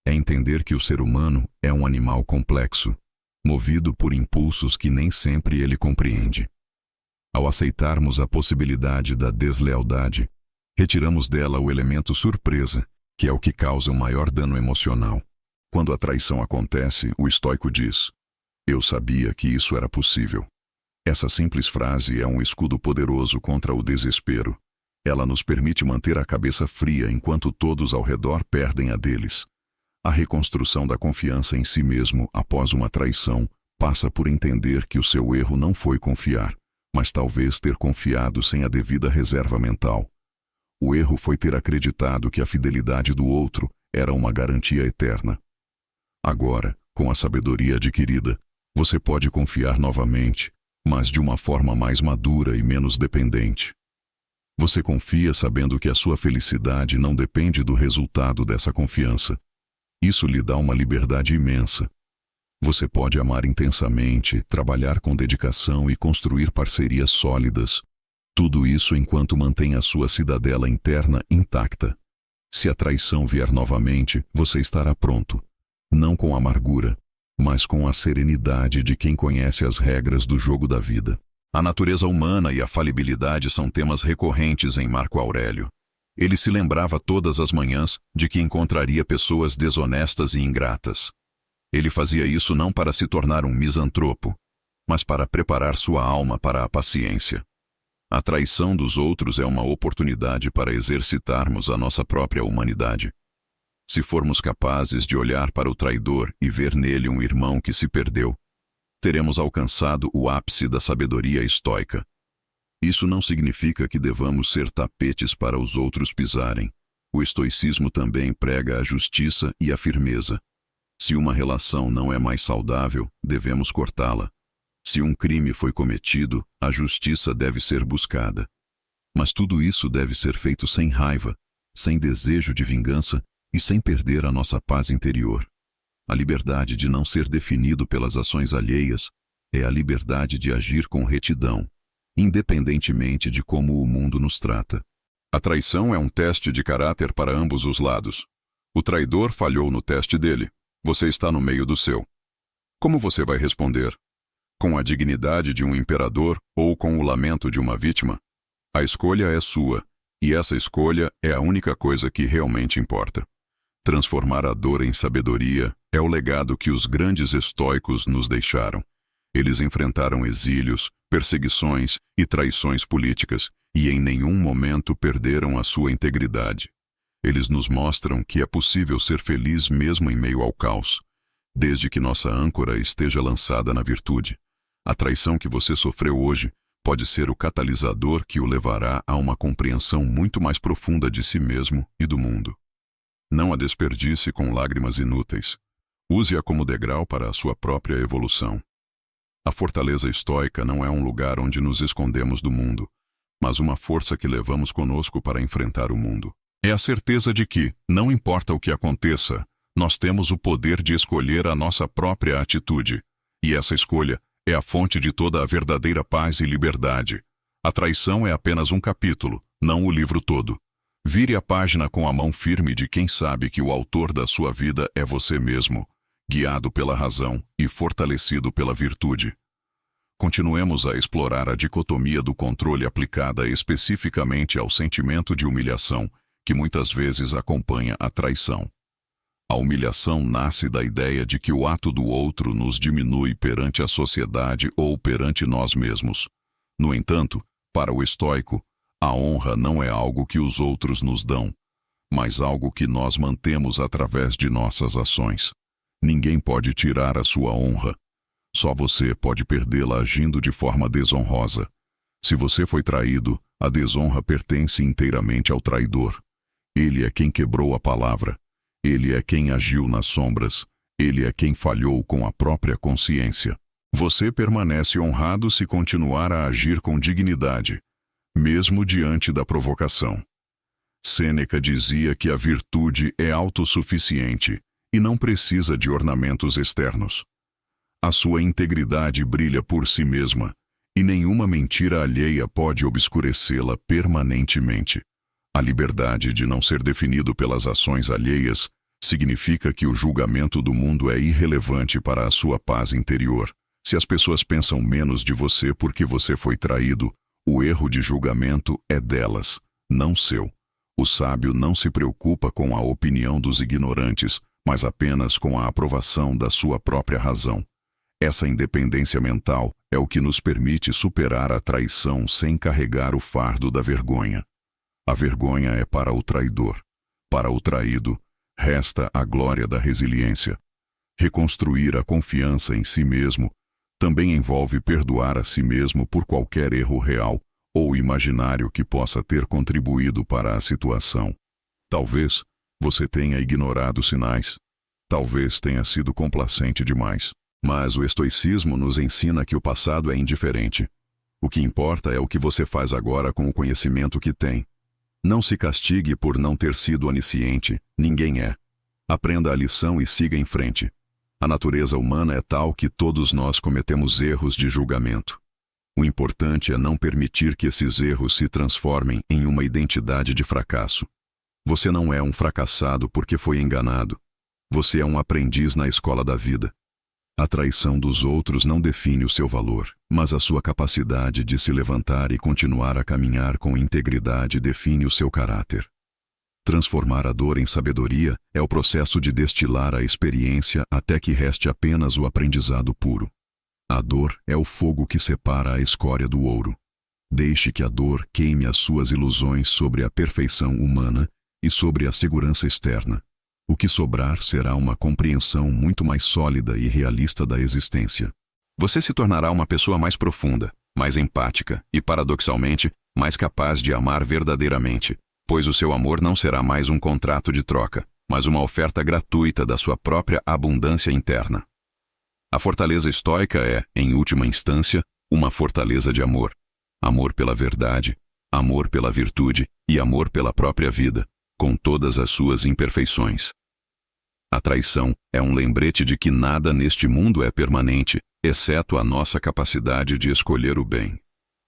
É entender que o ser humano é um animal complexo, movido por impulsos que nem sempre ele compreende. Ao aceitarmos a possibilidade da deslealdade, retiramos dela o elemento surpresa, que é o que causa o maior dano emocional. Quando a traição acontece, o estoico diz: "Eu sabia que isso era possível." Essa simples frase é um escudo poderoso contra o desespero. Ela nos permite manter a cabeça fria enquanto todos ao redor perdem a deles. A reconstrução da confiança em si mesmo após uma traição passa por entender que o seu erro não foi confiar, mas talvez ter confiado sem a devida reserva mental. O erro foi ter acreditado que a fidelidade do outro era uma garantia eterna. Agora, com a sabedoria adquirida, você pode confiar novamente, mas de uma forma mais madura e menos dependente. Você confia sabendo que a sua felicidade não depende do resultado dessa confiança. Isso lhe dá uma liberdade imensa. Você pode amar intensamente, trabalhar com dedicação e construir parcerias sólidas. Tudo isso enquanto mantém a sua cidadela interna intacta. Se a traição vier novamente, você estará pronto. Não com amargura, mas com a serenidade de quem conhece as regras do jogo da vida. A natureza humana e a falibilidade são temas recorrentes em Marco Aurélio. Ele se lembrava todas as manhãs de que encontraria pessoas desonestas e ingratas. Ele fazia isso não para se tornar um misantropo, mas para preparar sua alma para a paciência. A traição dos outros é uma oportunidade para exercitarmos a nossa própria humanidade. Se formos capazes de olhar para o traidor e ver nele um irmão que se perdeu, teremos alcançado o ápice da sabedoria estoica. Isso não significa que devamos ser tapetes para os outros pisarem. O estoicismo também prega a justiça e a firmeza. Se uma relação não é mais saudável, devemos cortá-la. Se um crime foi cometido, a justiça deve ser buscada. Mas tudo isso deve ser feito sem raiva, sem desejo de vingança e sem perder a nossa paz interior. A liberdade de não ser definido pelas ações alheias é a liberdade de agir com retidão, independentemente de como o mundo nos trata. A traição é um teste de caráter para ambos os lados. O traidor falhou no teste dele. Você está no meio do seu. Como você vai responder? Com a dignidade de um imperador ou com o lamento de uma vítima? A escolha é sua, e essa escolha é a única coisa que realmente importa. Transformar a dor em sabedoria é o legado que os grandes estoicos nos deixaram. Eles enfrentaram exílios, perseguições e traições políticas, e em nenhum momento perderam a sua integridade. Eles nos mostram que é possível ser feliz mesmo em meio ao caos, desde que nossa âncora esteja lançada na virtude. A traição que você sofreu hoje pode ser o catalisador que o levará a uma compreensão muito mais profunda de si mesmo e do mundo. Não a desperdice com lágrimas inúteis. Use-a como degrau para a sua própria evolução. A fortaleza estoica não é um lugar onde nos escondemos do mundo, mas uma força que levamos conosco para enfrentar o mundo. É a certeza de que, não importa o que aconteça, nós temos o poder de escolher a nossa própria atitude, e essa escolha é a fonte de toda a verdadeira paz e liberdade. A traição é apenas um capítulo, não o livro todo. Vire a página com a mão firme de quem sabe que o autor da sua vida é você mesmo, guiado pela razão e fortalecido pela virtude. Continuemos a explorar a dicotomia do controle aplicada especificamente ao sentimento de humilhação que muitas vezes acompanha a traição. A humilhação nasce da ideia de que o ato do outro nos diminui perante a sociedade ou perante nós mesmos. No entanto, para o estoico, a honra não é algo que os outros nos dão, mas algo que nós mantemos através de nossas ações. Ninguém pode tirar a sua honra. Só você pode perdê-la agindo de forma desonrosa. Se você foi traído, a desonra pertence inteiramente ao traidor. Ele é quem quebrou a palavra. Ele é quem agiu nas sombras. Ele é quem falhou com a própria consciência. Você permanece honrado se continuar a agir com dignidade, mesmo diante da provocação. Sêneca dizia que a virtude é autossuficiente e não precisa de ornamentos externos. A sua integridade brilha por si mesma, e nenhuma mentira alheia pode obscurecê-la permanentemente. A liberdade de não ser definido pelas ações alheias significa que o julgamento do mundo é irrelevante para a sua paz interior. Se as pessoas pensam menos de você porque você foi traído, o erro de julgamento é delas, não seu. O sábio não se preocupa com a opinião dos ignorantes, mas apenas com a aprovação da sua própria razão. Essa independência mental é o que nos permite superar a traição sem carregar o fardo da vergonha. A vergonha é para o traidor. Para o traído, resta a glória da resiliência. Reconstruir a confiança em si mesmo também envolve perdoar a si mesmo por qualquer erro real ou imaginário que possa ter contribuído para a situação. Talvez você tenha ignorado sinais. Talvez tenha sido complacente demais. Mas o estoicismo nos ensina que o passado é indiferente. O que importa é o que você faz agora com o conhecimento que tem. Não se castigue por não ter sido onisciente, ninguém é. Aprenda a lição e siga em frente. A natureza humana é tal que todos nós cometemos erros de julgamento. O importante é não permitir que esses erros se transformem em uma identidade de fracasso. Você não é um fracassado porque foi enganado. Você é um aprendiz na escola da vida. A traição dos outros não define o seu valor, mas a sua capacidade de se levantar e continuar a caminhar com integridade define o seu caráter. Transformar a dor em sabedoria é o processo de destilar a experiência até que reste apenas o aprendizado puro. A dor é o fogo que separa a escória do ouro. Deixe que a dor queime as suas ilusões sobre a perfeição humana e sobre a segurança externa. O que sobrar será uma compreensão muito mais sólida e realista da existência. Você se tornará uma pessoa mais profunda, mais empática e, paradoxalmente, mais capaz de amar verdadeiramente, pois o seu amor não será mais um contrato de troca, mas uma oferta gratuita da sua própria abundância interna. A fortaleza estoica é, em última instância, uma fortaleza de amor. Amor pela verdade, amor pela virtude e amor pela própria vida, com todas as suas imperfeições. A traição é um lembrete de que nada neste mundo é permanente, exceto a nossa capacidade de escolher o bem.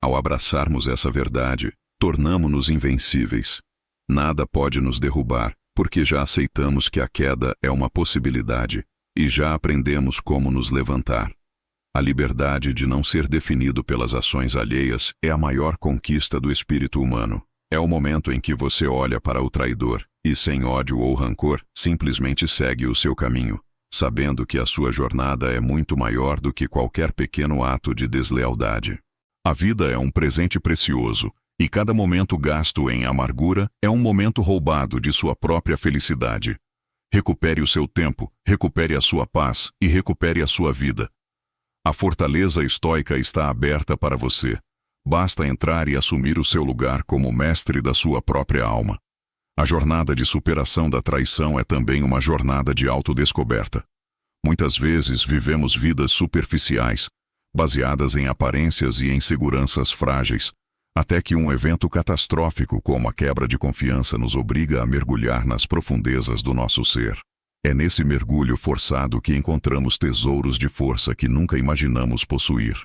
Ao abraçarmos essa verdade, tornamo-nos invencíveis. Nada pode nos derrubar, porque já aceitamos que a queda é uma possibilidade e já aprendemos como nos levantar. A liberdade de não ser definido pelas ações alheias é a maior conquista do espírito humano. É o momento em que você olha para o traidor e, sem ódio ou rancor, simplesmente segue o seu caminho, sabendo que a sua jornada é muito maior do que qualquer pequeno ato de deslealdade. A vida é um presente precioso, e cada momento gasto em amargura é um momento roubado de sua própria felicidade. Recupere o seu tempo, recupere a sua paz e recupere a sua vida. A fortaleza estoica está aberta para você. Basta entrar e assumir o seu lugar como mestre da sua própria alma. A jornada de superação da traição é também uma jornada de autodescoberta. Muitas vezes vivemos vidas superficiais, baseadas em aparências e em seguranças frágeis, até que um evento catastrófico como a quebra de confiança nos obriga a mergulhar nas profundezas do nosso ser. É nesse mergulho forçado que encontramos tesouros de força que nunca imaginamos possuir.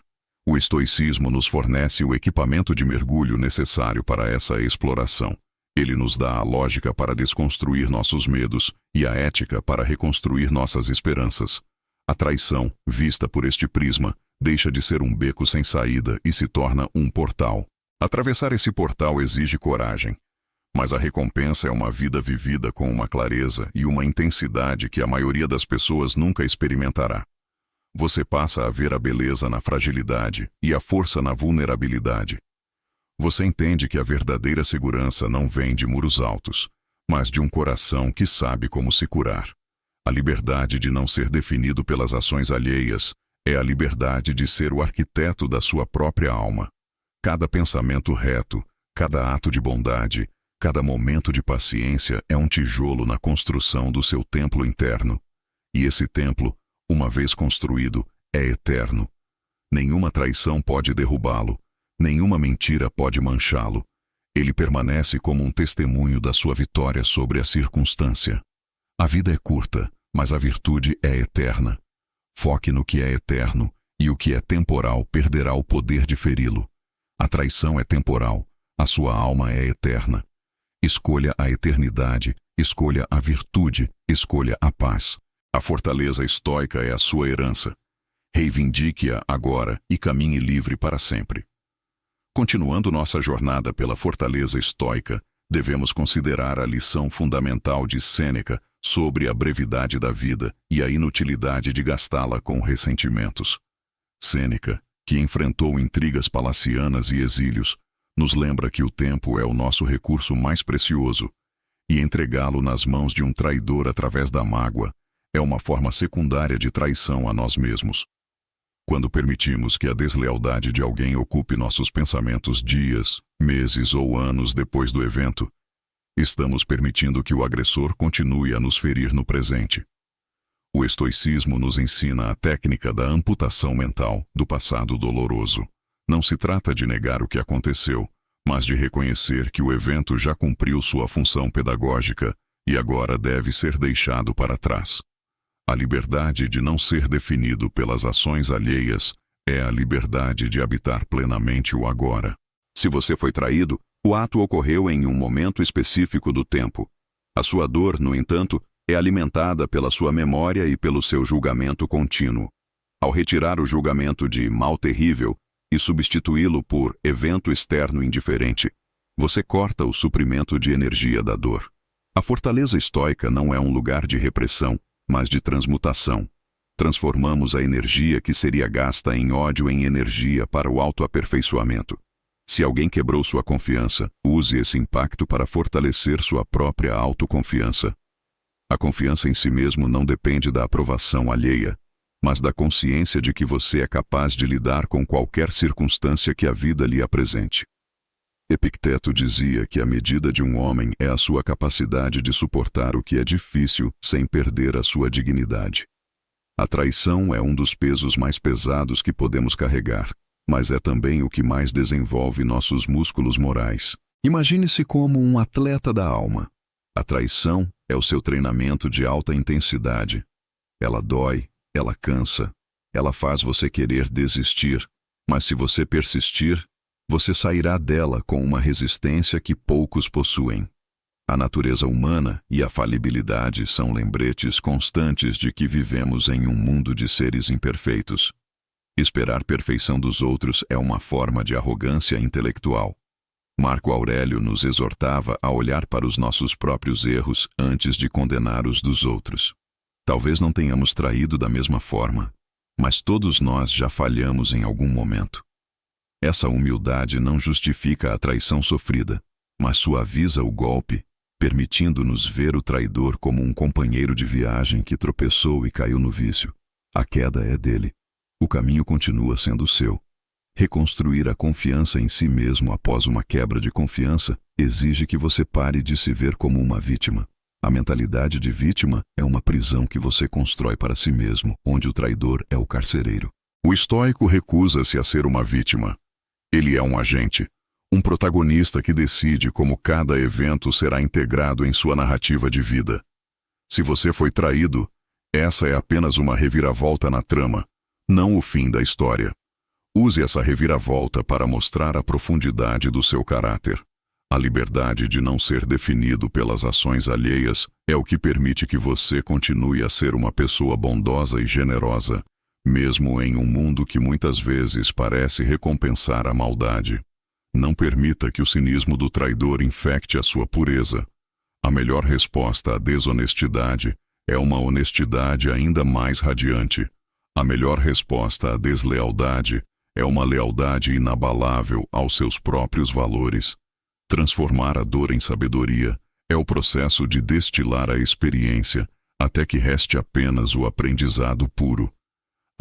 O estoicismo nos fornece o equipamento de mergulho necessário para essa exploração. Ele nos dá a lógica para desconstruir nossos medos e a ética para reconstruir nossas esperanças. A traição, vista por este prisma, deixa de ser um beco sem saída e se torna um portal. Atravessar esse portal exige coragem, mas a recompensa é uma vida vivida com uma clareza e uma intensidade que a maioria das pessoas nunca experimentará. Você passa a ver a beleza na fragilidade e a força na vulnerabilidade. Você entende que a verdadeira segurança não vem de muros altos, mas de um coração que sabe como se curar. A liberdade de não ser definido pelas ações alheias é a liberdade de ser o arquiteto da sua própria alma. Cada pensamento reto, cada ato de bondade, cada momento de paciência é um tijolo na construção do seu templo interno. E esse templo, uma vez construído, é eterno. Nenhuma traição pode derrubá-lo, nenhuma mentira pode manchá-lo. Ele permanece como um testemunho da sua vitória sobre a circunstância. A vida é curta, mas a virtude é eterna. Foque no que é eterno, e o que é temporal perderá o poder de feri-lo. A traição é temporal, a sua alma é eterna. Escolha a eternidade, escolha a virtude, escolha a paz. A fortaleza estoica é a sua herança. Reivindique-a agora e caminhe livre para sempre. Continuando nossa jornada pela fortaleza estoica, devemos considerar a lição fundamental de Sêneca sobre a brevidade da vida e a inutilidade de gastá-la com ressentimentos. Sêneca, que enfrentou intrigas palacianas e exílios, nos lembra que o tempo é o nosso recurso mais precioso, e entregá-lo nas mãos de um traidor através da mágoa é uma forma secundária de traição a nós mesmos. Quando permitimos que a deslealdade de alguém ocupe nossos pensamentos dias, meses ou anos depois do evento, estamos permitindo que o agressor continue a nos ferir no presente. O estoicismo nos ensina a técnica da amputação mental do passado doloroso. Não se trata de negar o que aconteceu, mas de reconhecer que o evento já cumpriu sua função pedagógica e agora deve ser deixado para trás. A liberdade de não ser definido pelas ações alheias é a liberdade de habitar plenamente o agora. Se você foi traído, o ato ocorreu em um momento específico do tempo. A sua dor, no entanto, é alimentada pela sua memória e pelo seu julgamento contínuo. Ao retirar o julgamento de mal terrível e substituí-lo por evento externo indiferente, você corta o suprimento de energia da dor. A fortaleza estoica não é um lugar de repressão, mas de transmutação. Transformamos a energia que seria gasta em ódio em energia para o autoaperfeiçoamento. Se alguém quebrou sua confiança, use esse impacto para fortalecer sua própria autoconfiança. A confiança em si mesmo não depende da aprovação alheia, mas da consciência de que você é capaz de lidar com qualquer circunstância que a vida lhe apresente. Epicteto dizia que a medida de um homem é a sua capacidade de suportar o que é difícil sem perder a sua dignidade. A traição é um dos pesos mais pesados que podemos carregar, mas é também o que mais desenvolve nossos músculos morais. Imagine-se como um atleta da alma. A traição é o seu treinamento de alta intensidade. Ela dói, ela cansa, ela faz você querer desistir, mas se você persistir, você sairá dela com uma resistência que poucos possuem. A natureza humana e a falibilidade são lembretes constantes de que vivemos em um mundo de seres imperfeitos. Esperar perfeição dos outros é uma forma de arrogância intelectual. Marco Aurélio nos exortava a olhar para os nossos próprios erros antes de condenar os dos outros. Talvez não tenhamos traído da mesma forma, mas todos nós já falhamos em algum momento. Essa humildade não justifica a traição sofrida, mas suaviza o golpe, permitindo-nos ver o traidor como um companheiro de viagem que tropeçou e caiu no vício. A queda é dele. O caminho continua sendo seu. Reconstruir a confiança em si mesmo após uma quebra de confiança exige que você pare de se ver como uma vítima. A mentalidade de vítima é uma prisão que você constrói para si mesmo, onde o traidor é o carcereiro. O estoico recusa-se a ser uma vítima. Ele é um agente, um protagonista que decide como cada evento será integrado em sua narrativa de vida. Se você foi traído, essa é apenas uma reviravolta na trama, não o fim da história. Use essa reviravolta para mostrar a profundidade do seu caráter. A liberdade de não ser definido pelas ações alheias é o que permite que você continue a ser uma pessoa bondosa e generosa, mesmo em um mundo que muitas vezes parece recompensar a maldade. Não permita que o cinismo do traidor infecte a sua pureza. A melhor resposta à desonestidade é uma honestidade ainda mais radiante. A melhor resposta à deslealdade é uma lealdade inabalável aos seus próprios valores. Transformar a dor em sabedoria é o processo de destilar a experiência até que reste apenas o aprendizado puro.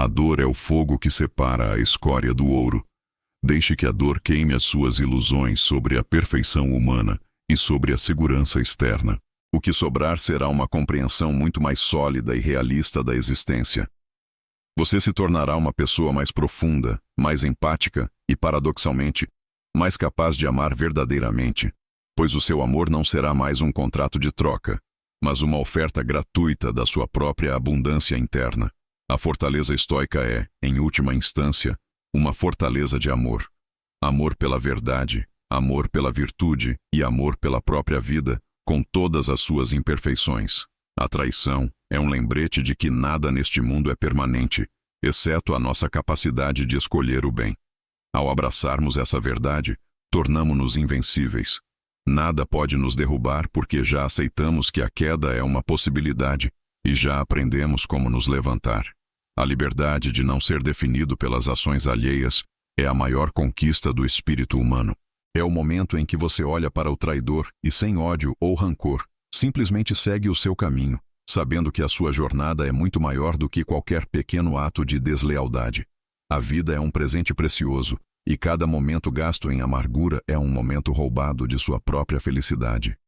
A dor é o fogo que separa a escória do ouro. Deixe que a dor queime as suas ilusões sobre a perfeição humana e sobre a segurança externa. O que sobrar será uma compreensão muito mais sólida e realista da existência. Você se tornará uma pessoa mais profunda, mais empática e, paradoxalmente, mais capaz de amar verdadeiramente, pois o seu amor não será mais um contrato de troca, mas uma oferta gratuita da sua própria abundância interna. A fortaleza estoica é, em última instância, uma fortaleza de amor. Amor pela verdade, amor pela virtude e amor pela própria vida, com todas as suas imperfeições. A traição é um lembrete de que nada neste mundo é permanente, exceto a nossa capacidade de escolher o bem. Ao abraçarmos essa verdade, tornamo-nos invencíveis. Nada pode nos derrubar porque já aceitamos que a queda é uma possibilidade e já aprendemos como nos levantar. A liberdade de não ser definido pelas ações alheias é a maior conquista do espírito humano. É o momento em que você olha para o traidor e, sem ódio ou rancor, simplesmente segue o seu caminho, sabendo que a sua jornada é muito maior do que qualquer pequeno ato de deslealdade. A vida é um presente precioso, e cada momento gasto em amargura é um momento roubado de sua própria felicidade.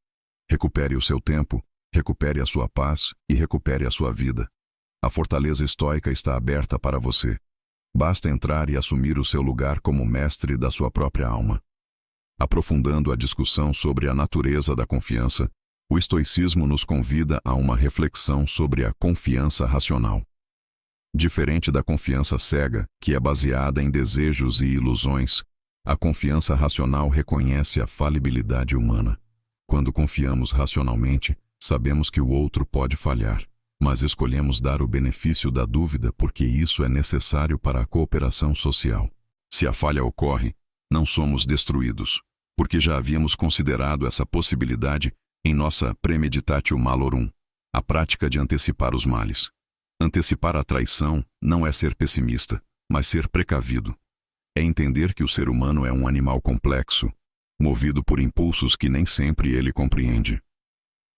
Recupere o seu tempo, recupere a sua paz e recupere a sua vida. A fortaleza estoica está aberta para você. Basta entrar e assumir o seu lugar como mestre da sua própria alma. Aprofundando a discussão sobre a natureza da confiança, O estoicismo nos convida a uma reflexão sobre a confiança racional. Diferente da confiança cega, que é baseada em desejos e ilusões, a confiança racional reconhece a falibilidade humana. Quando confiamos racionalmente, sabemos que o outro pode falhar, mas escolhemos dar o benefício da dúvida porque isso é necessário para a cooperação social. Se a falha ocorre, não somos destruídos, porque já havíamos considerado essa possibilidade em nossa premeditatio malorum, a prática de antecipar os males. Antecipar a traição não é ser pessimista, mas ser precavido. É entender que o ser humano é um animal complexo, movido por impulsos que nem sempre ele compreende.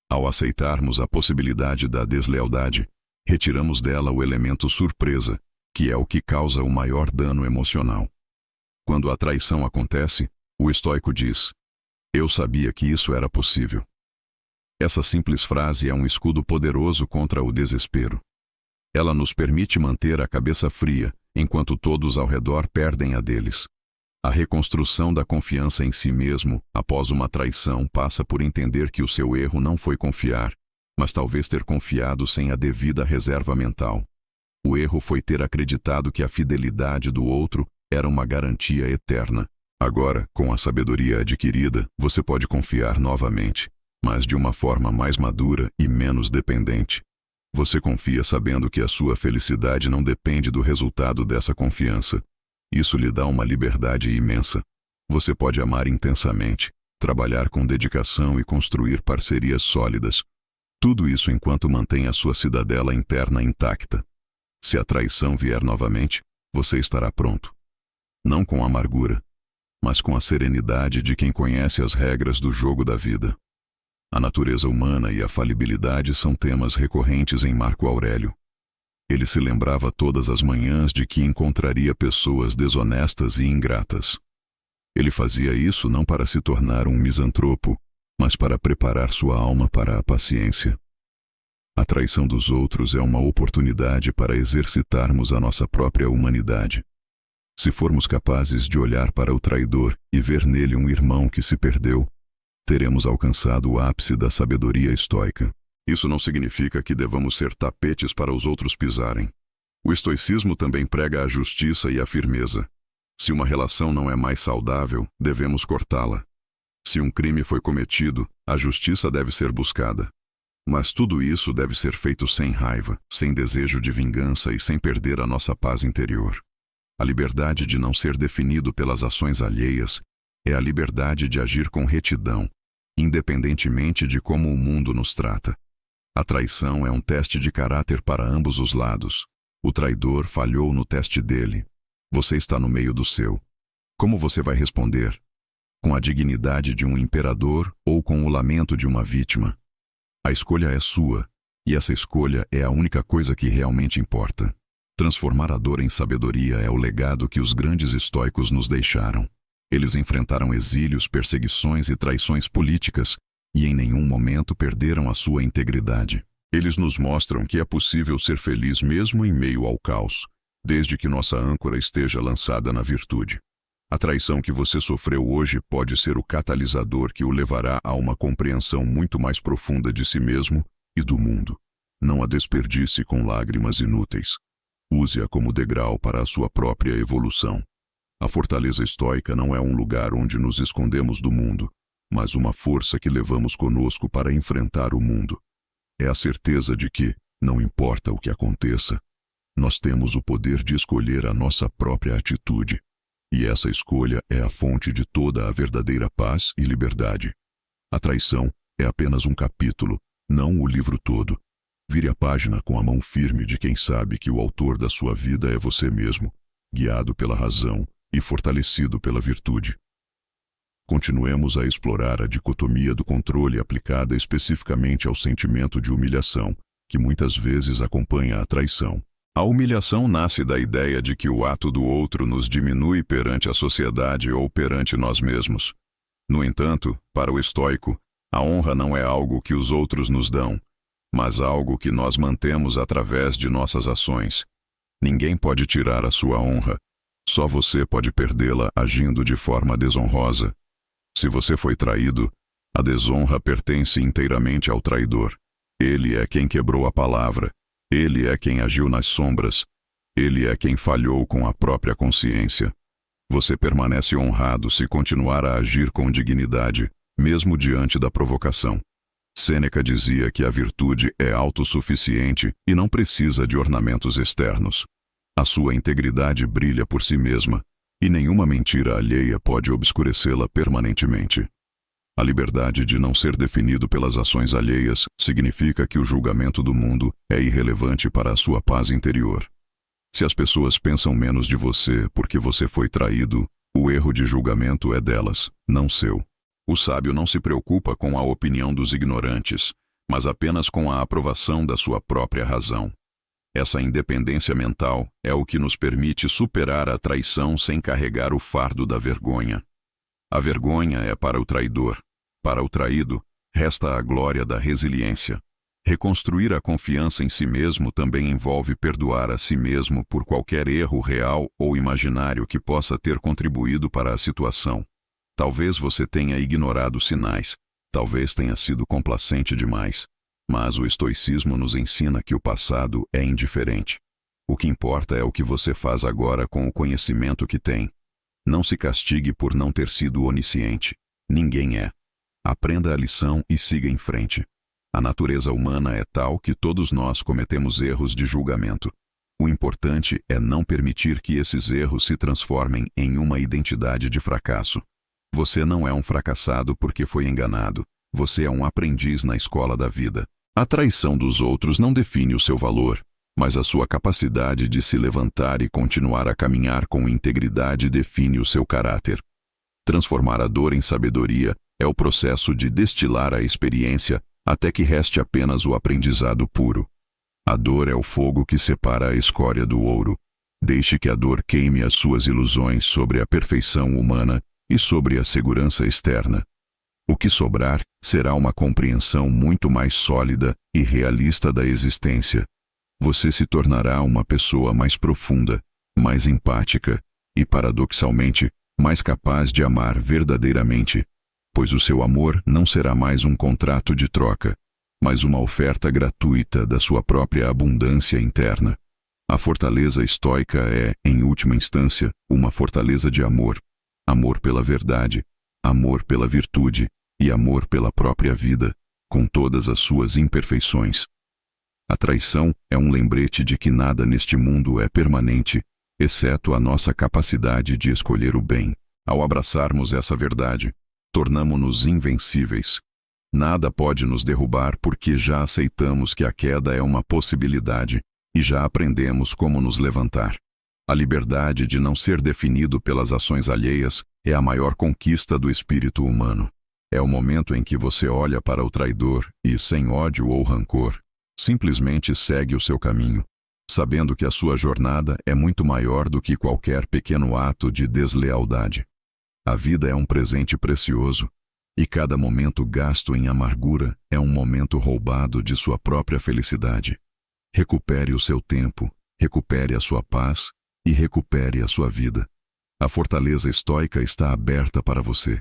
Ao aceitarmos a possibilidade da deslealdade, retiramos dela o elemento surpresa, que é o que causa o maior dano emocional. Quando a traição acontece, o estoico diz: "Eu sabia que isso era possível." Essa simples frase é um escudo poderoso contra o desespero. Ela nos permite manter a cabeça fria, enquanto todos ao redor perdem a deles. A reconstrução da confiança em si mesmo, após uma traição, passa por entender que o seu erro não foi confiar, mas talvez ter confiado sem a devida reserva mental. O erro foi ter acreditado que a fidelidade do outro era uma garantia eterna. Agora, com a sabedoria adquirida, você pode confiar novamente, mas de uma forma mais madura e menos dependente. Você confia sabendo que a sua felicidade não depende do resultado dessa confiança. Isso lhe dá uma liberdade imensa. Você pode amar intensamente, trabalhar com dedicação e construir parcerias sólidas. Tudo isso enquanto mantém a sua cidadela interna intacta. Se a traição vier novamente, você estará pronto. Não com amargura, mas com a serenidade de quem conhece as regras do jogo da vida. A natureza humana e a falibilidade são temas recorrentes em Marco Aurélio. Ele se lembrava todas as manhãs de que encontraria pessoas desonestas e ingratas. Ele fazia isso não para se tornar um misantropo, mas para preparar sua alma para a paciência. A traição dos outros é uma oportunidade para exercitarmos a nossa própria humanidade. Se formos capazes de olhar para o traidor e ver nele um irmão que se perdeu, teremos alcançado o ápice da sabedoria estoica. Isso não significa que devamos ser tapetes para os outros pisarem. O estoicismo também prega a justiça e a firmeza. Se uma relação não é mais saudável, devemos cortá-la. Se um crime foi cometido, a justiça deve ser buscada. Mas tudo isso deve ser feito sem raiva, sem desejo de vingança e sem perder a nossa paz interior. A liberdade de não ser definido pelas ações alheias é a liberdade de agir com retidão, independentemente de como o mundo nos trata. A traição é um teste de caráter para ambos os lados. O traidor falhou no teste dele. Você está no meio do seu. Como você vai responder? Com a dignidade de um imperador ou com o lamento de uma vítima? A escolha é sua, e essa escolha é a única coisa que realmente importa. Transformar a dor em sabedoria é o legado que os grandes estoicos nos deixaram. Eles enfrentaram exílios, perseguições e traições políticas, e em nenhum momento perderam a sua integridade. Eles nos mostram que é possível ser feliz mesmo em meio ao caos, desde que nossa âncora esteja lançada na virtude. A traição que você sofreu hoje pode ser o catalisador que o levará a uma compreensão muito mais profunda de si mesmo e do mundo. Não a desperdice com lágrimas inúteis. Use-a como degrau para a sua própria evolução. A fortaleza estoica não é um lugar onde nos escondemos do mundo, mas uma força que levamos conosco para enfrentar o mundo. É a certeza de que, não importa o que aconteça, nós temos o poder de escolher a nossa própria atitude. E essa escolha é a fonte de toda a verdadeira paz e liberdade. A traição é apenas um capítulo, não o livro todo. Vire a página com a mão firme de quem sabe que o autor da sua vida é você mesmo, guiado pela razão e fortalecido pela virtude. Continuemos a explorar a dicotomia do controle aplicada especificamente ao sentimento de humilhação, que muitas vezes acompanha a traição. A humilhação nasce da ideia de que o ato do outro nos diminui perante a sociedade ou perante nós mesmos. No entanto, para o estoico, a honra não é algo que os outros nos dão, mas algo que nós mantemos através de nossas ações. Ninguém pode tirar a sua honra. Só você pode perdê-la agindo de forma desonrosa. Se você foi traído, A desonra pertence inteiramente ao traidor. Ele é quem quebrou a palavra. Ele é quem agiu nas sombras. Ele é quem falhou com a própria consciência. Você permanece honrado se continuar a agir com dignidade, mesmo diante da provocação. Sêneca dizia que a virtude é autossuficiente e não precisa de ornamentos externos. A sua integridade brilha por si mesma, e nenhuma mentira alheia pode obscurecê-la permanentemente. A liberdade de não ser definido pelas ações alheias significa que o julgamento do mundo é irrelevante para a sua paz interior. Se as pessoas pensam menos de você porque você foi traído, o erro de julgamento é delas, não seu. O sábio não se preocupa com a opinião dos ignorantes, mas apenas com a aprovação da sua própria razão. Essa independência mental é o que nos permite superar a traição sem carregar o fardo da vergonha. A vergonha é para o traidor. Para o traído, resta a glória da resiliência. Reconstruir a confiança em si mesmo também envolve perdoar a si mesmo por qualquer erro real ou imaginário que possa ter contribuído para a situação. Talvez você tenha ignorado sinais, talvez tenha sido complacente demais, mas o estoicismo nos ensina que o passado é indiferente. O que importa é o que você faz agora com o conhecimento que tem. Não se castigue por não ter sido onisciente. Ninguém é. Aprenda a lição e siga em frente. A natureza humana é tal que todos nós cometemos erros de julgamento. O importante é não permitir que esses erros se transformem em uma identidade de fracasso. Você não é um fracassado porque foi enganado. Você é um aprendiz na escola da vida. A traição dos outros não define o seu valor, mas a sua capacidade de se levantar e continuar a caminhar com integridade define o seu caráter. Transformar a dor em sabedoria é o processo de destilar a experiência até que reste apenas o aprendizado puro. A dor é o fogo que separa a escória do ouro. Deixe que a dor queime as suas ilusões sobre a perfeição humana e sobre a segurança externa. O que sobrar será uma compreensão muito mais sólida e realista da existência. Você se tornará uma pessoa mais profunda, mais empática e, paradoxalmente, mais capaz de amar verdadeiramente, pois o seu amor não será mais um contrato de troca, mas uma oferta gratuita da sua própria abundância interna. A fortaleza estoica é, em última instância, uma fortaleza de amor. Amor pela verdade, amor pela virtude e amor pela própria vida, com todas as suas imperfeições. A traição é um lembrete de que nada neste mundo é permanente, exceto a nossa capacidade de escolher o bem. Ao abraçarmos essa verdade, tornamo-nos invencíveis. Nada pode nos derrubar porque já aceitamos que a queda é uma possibilidade e já aprendemos como nos levantar. A liberdade de não ser definido pelas ações alheias é a maior conquista do espírito humano. É o momento em que você olha para o traidor e, sem ódio ou rancor, simplesmente segue o seu caminho, sabendo que a sua jornada é muito maior do que qualquer pequeno ato de deslealdade. A vida é um presente precioso, e cada momento gasto em amargura é um momento roubado de sua própria felicidade. Recupere o seu tempo, recupere a sua paz e recupere a sua vida. A fortaleza estoica está aberta para você.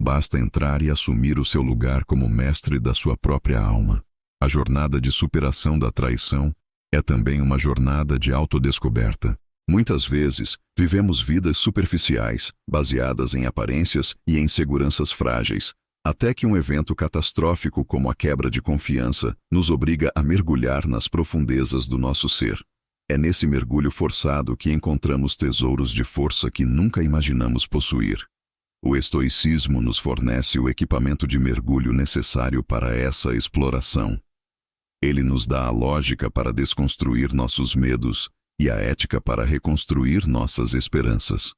Basta entrar e assumir o seu lugar como mestre da sua própria alma. A jornada de superação da traição é também uma jornada de autodescoberta. Muitas vezes, vivemos vidas superficiais, baseadas em aparências e em seguranças frágeis, até que um evento catastrófico como a quebra de confiança nos obriga a mergulhar nas profundezas do nosso ser. É nesse mergulho forçado que encontramos tesouros de força que nunca imaginamos possuir. O estoicismo nos fornece o equipamento de mergulho necessário para essa exploração. Ele nos dá a lógica para desconstruir nossos medos e a ética para reconstruir nossas esperanças.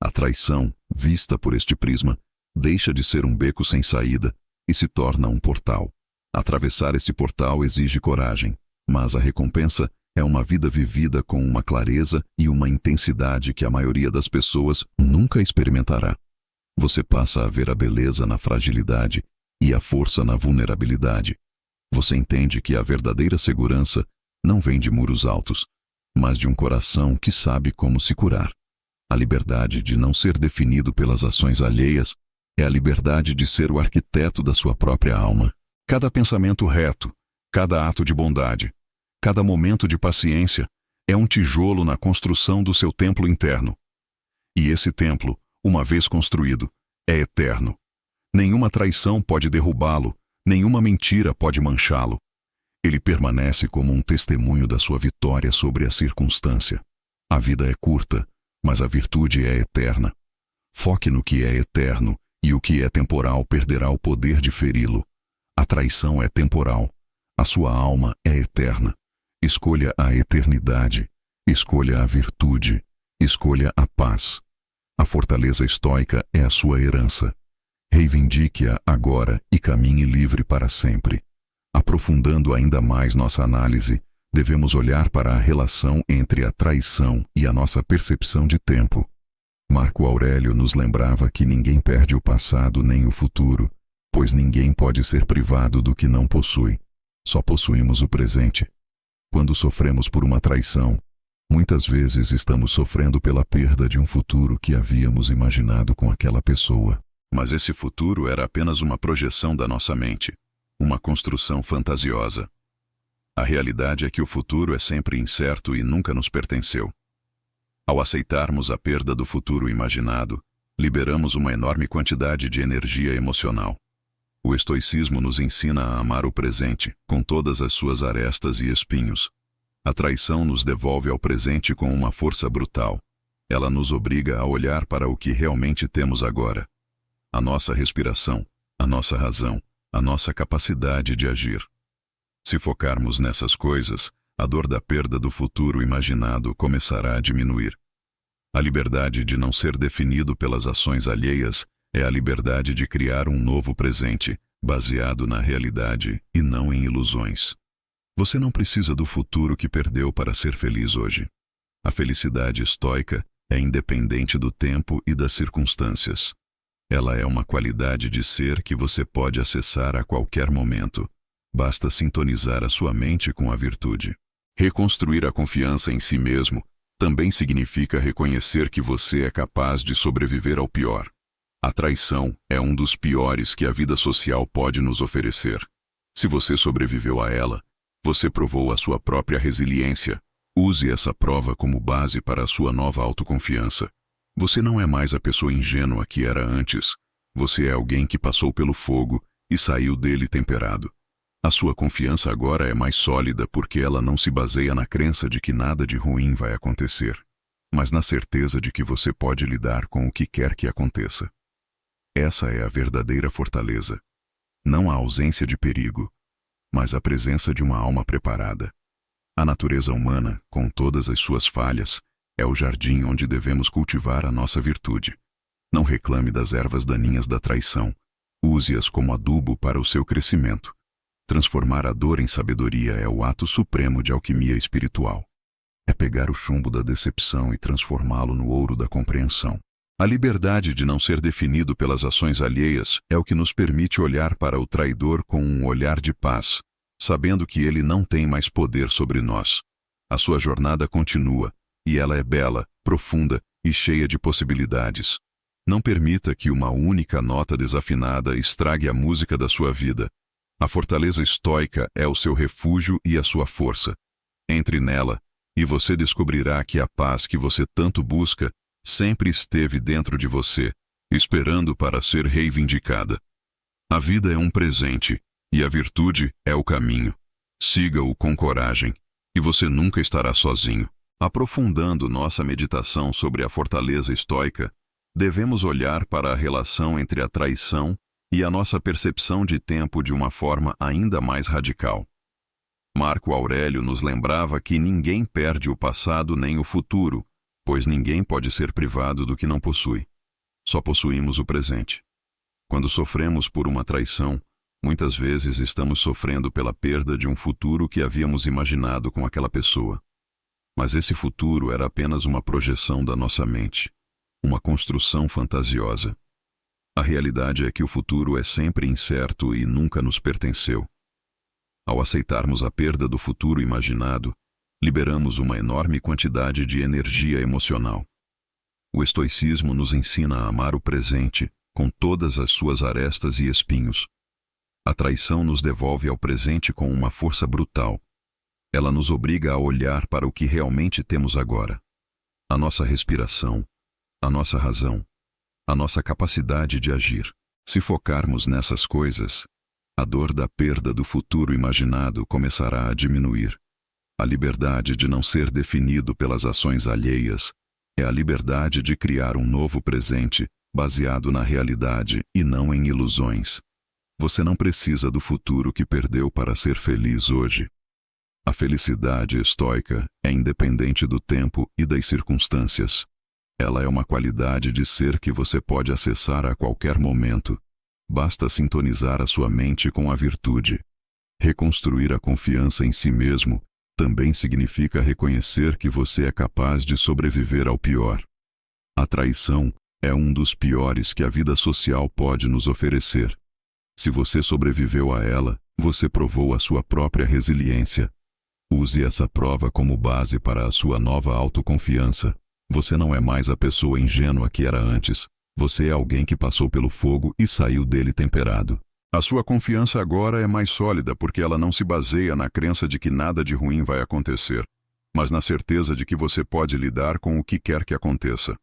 A traição, vista por este prisma, deixa de ser um beco sem saída e se torna um portal. Atravessar esse portal exige coragem, mas a recompensa é uma vida vivida com uma clareza e uma intensidade que a maioria das pessoas nunca experimentará. Você passa a ver a beleza na fragilidade e a força na vulnerabilidade. Você entende que a verdadeira segurança não vem de muros altos, mas de um coração que sabe como se curar. A liberdade de não ser definido pelas ações alheias é a liberdade de ser o arquiteto da sua própria alma. Cada pensamento reto, cada ato de bondade, cada momento de paciência é um tijolo na construção do seu templo interno. E esse templo, uma vez construído, é eterno. Nenhuma traição pode derrubá-lo, nenhuma mentira pode manchá-lo. Ele permanece como um testemunho da sua vitória sobre a circunstância. A vida é curta, mas a virtude é eterna. Foque no que é eterno, e o que é temporal perderá o poder de feri-lo. A traição é temporal. A sua alma é eterna. Escolha a eternidade. Escolha a virtude. Escolha a paz. A fortaleza estoica é a sua herança. Reivindique-a agora e caminhe livre para sempre. Aprofundando ainda mais nossa análise, devemos olhar para a relação entre a traição e a nossa percepção de tempo. Marco Aurélio nos lembrava que ninguém perde o passado nem o futuro, pois ninguém pode ser privado do que não possui. Só possuímos o presente. Quando sofremos por uma traição, muitas vezes estamos sofrendo pela perda de um futuro que havíamos imaginado com aquela pessoa. Mas esse futuro era apenas uma projeção da nossa mente, uma construção fantasiosa. A realidade é que o futuro é sempre incerto e nunca nos pertenceu. Ao aceitarmos a perda do futuro imaginado, liberamos uma enorme quantidade de energia emocional. O estoicismo nos ensina a amar o presente, com todas as suas arestas e espinhos. A traição nos devolve ao presente com uma força brutal. Ela nos obriga a olhar para o que realmente temos agora. A nossa respiração, a nossa razão, a nossa capacidade de agir. Se focarmos nessas coisas, a dor da perda do futuro imaginado começará a diminuir. A liberdade de não ser definido pelas ações alheias é a liberdade de criar um novo presente, baseado na realidade e não em ilusões. Você não precisa do futuro que perdeu para ser feliz hoje. A felicidade estoica é independente do tempo e das circunstâncias. Ela é uma qualidade de ser que você pode acessar a qualquer momento. Basta sintonizar a sua mente com a virtude. Reconstruir a confiança em si mesmo também significa reconhecer que você é capaz de sobreviver ao pior. A traição é um dos piores que a vida social pode nos oferecer. Se você sobreviveu a ela, você provou a sua própria resiliência. Use essa prova como base para a sua nova autoconfiança. Você não é mais a pessoa ingênua que era antes. Você é alguém que passou pelo fogo e saiu dele temperado. A sua confiança agora é mais sólida porque ela não se baseia na crença de que nada de ruim vai acontecer, mas na certeza de que você pode lidar com o que quer que aconteça. Essa é a verdadeira fortaleza. Não a ausência de perigo, mas a presença de uma alma preparada. A natureza humana, com todas as suas falhas, é o jardim onde devemos cultivar a nossa virtude. Não reclame das ervas daninhas da traição. Use-as como adubo para o seu crescimento. Transformar a dor em sabedoria é o ato supremo de alquimia espiritual. É pegar o chumbo da decepção e transformá-lo no ouro da compreensão. A liberdade de não ser definido pelas ações alheias é o que nos permite olhar para o traidor com um olhar de paz, sabendo que ele não tem mais poder sobre nós. A sua jornada continua, e ela é bela, profunda e cheia de possibilidades. Não permita que uma única nota desafinada estrague a música da sua vida. A fortaleza estoica é o seu refúgio e a sua força. Entre nela, e você descobrirá que a paz que você tanto busca sempre esteve dentro de você, esperando para ser reivindicada. A vida é um presente, e a virtude é o caminho. Siga-o com coragem, e você nunca estará sozinho. Aprofundando nossa meditação sobre a fortaleza estoica, devemos olhar para a relação entre a traição e a nossa percepção de tempo de uma forma ainda mais radical. Marco Aurélio nos lembrava que ninguém perde o passado nem o futuro, pois ninguém pode ser privado do que não possui. Só possuímos o presente. Quando sofremos por uma traição, muitas vezes estamos sofrendo pela perda de um futuro que havíamos imaginado com aquela pessoa. Mas esse futuro era apenas uma projeção da nossa mente, uma construção fantasiosa. A realidade é que o futuro é sempre incerto e nunca nos pertenceu. Ao aceitarmos a perda do futuro imaginado, liberamos uma enorme quantidade de energia emocional. O estoicismo nos ensina a amar o presente, com todas as suas arestas e espinhos. A traição nos devolve ao presente com uma força brutal. Ela nos obriga a olhar para o que realmente temos agora. A nossa respiração, a nossa razão, a nossa capacidade de agir. Se focarmos nessas coisas, a dor da perda do futuro imaginado começará a diminuir. A liberdade de não ser definido pelas ações alheias é a liberdade de criar um novo presente baseado na realidade e não em ilusões. Você não precisa do futuro que perdeu para ser feliz hoje. A felicidade estoica é independente do tempo e das circunstâncias. Ela é uma qualidade de ser que você pode acessar a qualquer momento. Basta sintonizar a sua mente com a virtude. Reconstruir a confiança em si mesmo também significa reconhecer que você é capaz de sobreviver ao pior. A traição é um dos piores que a vida social pode nos oferecer. Se você sobreviveu a ela, você provou a sua própria resiliência. Use essa prova como base para a sua nova autoconfiança. Você não é mais a pessoa ingênua que era antes. Você é alguém que passou pelo fogo e saiu dele temperado. A sua confiança agora é mais sólida porque ela não se baseia na crença de que nada de ruim vai acontecer, mas na certeza de que você pode lidar com o que quer que aconteça.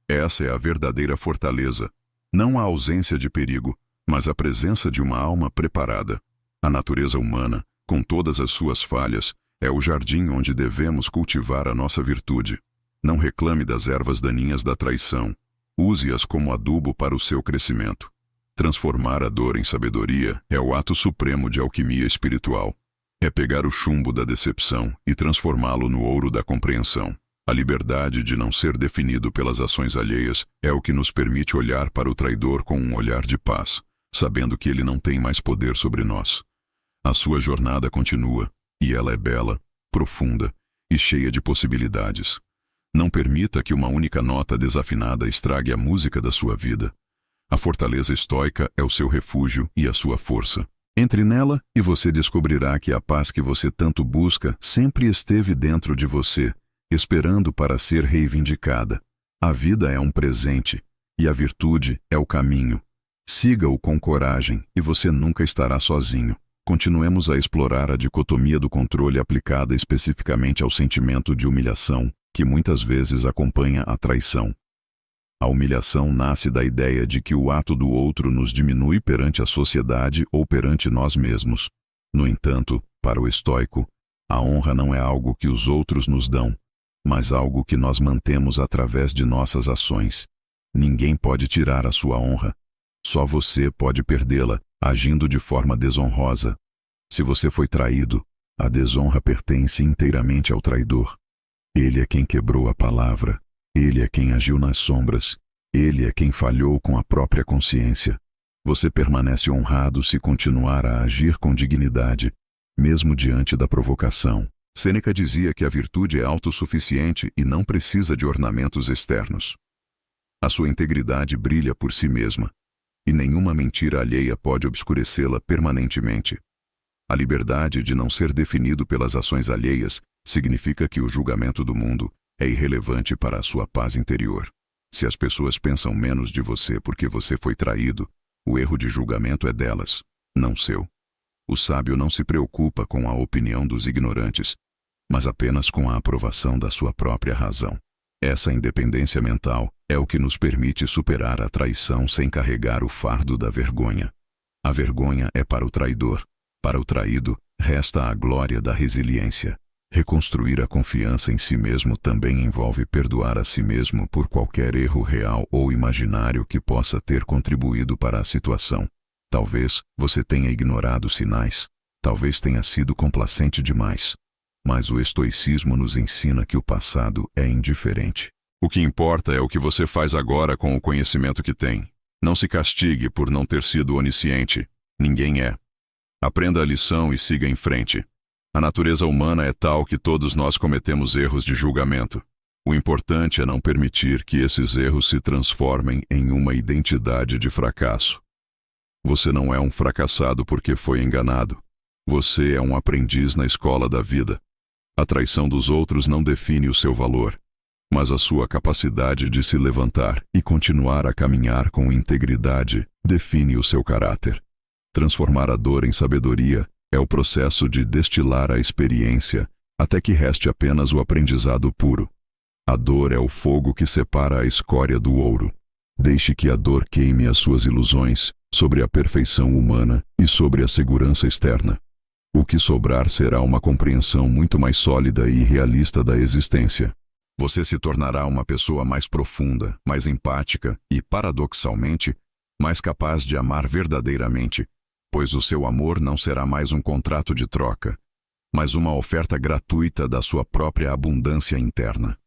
Essa é a verdadeira fortaleza. Não a ausência de perigo, mas a presença de uma alma preparada. A natureza humana, com todas as suas falhas, é o jardim onde devemos cultivar a nossa virtude. Não reclame das ervas daninhas da traição. Use-as como adubo para o seu crescimento. Transformar a dor em sabedoria é o ato supremo de alquimia espiritual. É pegar o chumbo da decepção e transformá-lo no ouro da compreensão. A liberdade de não ser definido pelas ações alheias é o que nos permite olhar para o traidor com um olhar de paz, sabendo que ele não tem mais poder sobre nós. A sua jornada continua, e ela é bela, profunda e cheia de possibilidades. Não permita que uma única nota desafinada estrague a música da sua vida. A fortaleza estoica é o seu refúgio e a sua força. Entre nela e você descobrirá que a paz que você tanto busca sempre esteve dentro de você, esperando para ser reivindicada. A vida é um presente, e a virtude é o caminho. Siga-o com coragem e você nunca estará sozinho. Continuemos a explorar a dicotomia do controle aplicada especificamente ao sentimento de humilhação, que muitas vezes acompanha a traição. A humilhação nasce da ideia de que o ato do outro nos diminui perante a sociedade ou perante nós mesmos. No entanto, para o estoico, a honra não é algo que os outros nos dão, mas algo que nós mantemos através de nossas ações. Ninguém pode tirar a sua honra. Só você pode perdê-la, agindo de forma desonrosa. Se você foi traído, a desonra pertence inteiramente ao traidor. Ele é quem quebrou a palavra. Ele é quem agiu nas sombras. Ele é quem falhou com a própria consciência. Você permanece honrado se continuar a agir com dignidade, mesmo diante da provocação. Sêneca dizia que a virtude é autossuficiente e não precisa de ornamentos externos. A sua integridade brilha por si mesma, e nenhuma mentira alheia pode obscurecê-la permanentemente. A liberdade de não ser definido pelas ações alheias significa que o julgamento do mundo é irrelevante para a sua paz interior. Se as pessoas pensam menos de você porque você foi traído, o erro de julgamento é delas, não seu. O sábio não se preocupa com a opinião dos ignorantes, mas apenas com a aprovação da sua própria razão. Essa independência mental é o que nos permite superar a traição sem carregar o fardo da vergonha. A vergonha é para o traidor. Para o traído, resta a glória da resiliência. Reconstruir a confiança em si mesmo também envolve perdoar a si mesmo por qualquer erro real ou imaginário que possa ter contribuído para a situação. Talvez você tenha ignorado sinais, talvez tenha sido complacente demais. Mas o estoicismo nos ensina que o passado é indiferente. O que importa é o que você faz agora com o conhecimento que tem. Não se castigue por não ter sido onisciente. Ninguém é. Aprenda a lição e siga em frente. A natureza humana é tal que todos nós cometemos erros de julgamento. O importante é não permitir que esses erros se transformem em uma identidade de fracasso. Você não é um fracassado porque foi enganado. Você é um aprendiz na escola da vida. A traição dos outros não define o seu valor. mas a sua capacidade de se levantar e continuar a caminhar com integridade define o seu caráter. Transformar a dor em sabedoria é o processo de destilar a experiência até que reste apenas o aprendizado puro. A dor é o fogo que separa a escória do ouro. Deixe que a dor queime as suas ilusões sobre a perfeição humana e sobre a segurança externa. O que sobrar será uma compreensão muito mais sólida e realista da existência. Você se tornará uma pessoa mais profunda, mais empática e, paradoxalmente, mais capaz de amar verdadeiramente, pois o seu amor não será mais um contrato de troca, mas uma oferta gratuita da sua própria abundância interna.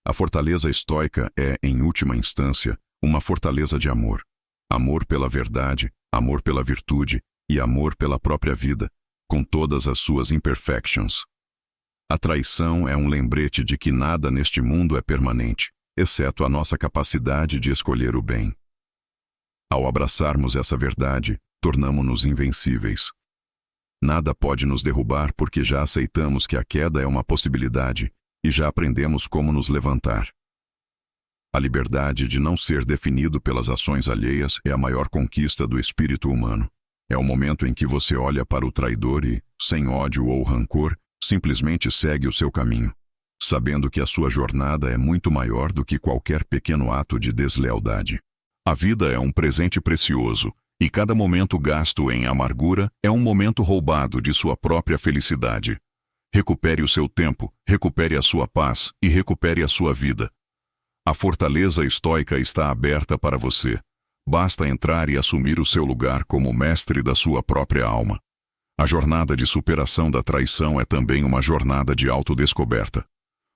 A fortaleza estoica é, em última instância, uma fortaleza de amor. Amor pela verdade, amor pela virtude e amor pela própria vida, com todas as suas imperfections. A traição é um lembrete de que nada neste mundo é permanente, exceto a nossa capacidade de escolher o bem. Ao abraçarmos essa verdade, tornamo-nos invencíveis. Nada pode nos derrubar porque já aceitamos que a queda é uma possibilidade e já aprendemos como nos levantar. A liberdade de não ser definido pelas ações alheias é a maior conquista do espírito humano. É o momento em que você olha para o traidor e, sem ódio ou rancor, simplesmente segue o seu caminho, sabendo que a sua jornada é muito maior do que qualquer pequeno ato de deslealdade. A vida é um presente precioso, e cada momento gasto em amargura é um momento roubado de sua própria felicidade. Recupere o seu tempo, recupere a sua paz e recupere a sua vida. A fortaleza estoica está aberta para você. Basta entrar e assumir o seu lugar como mestre da sua própria alma. A jornada de superação da traição é também uma jornada de autodescoberta.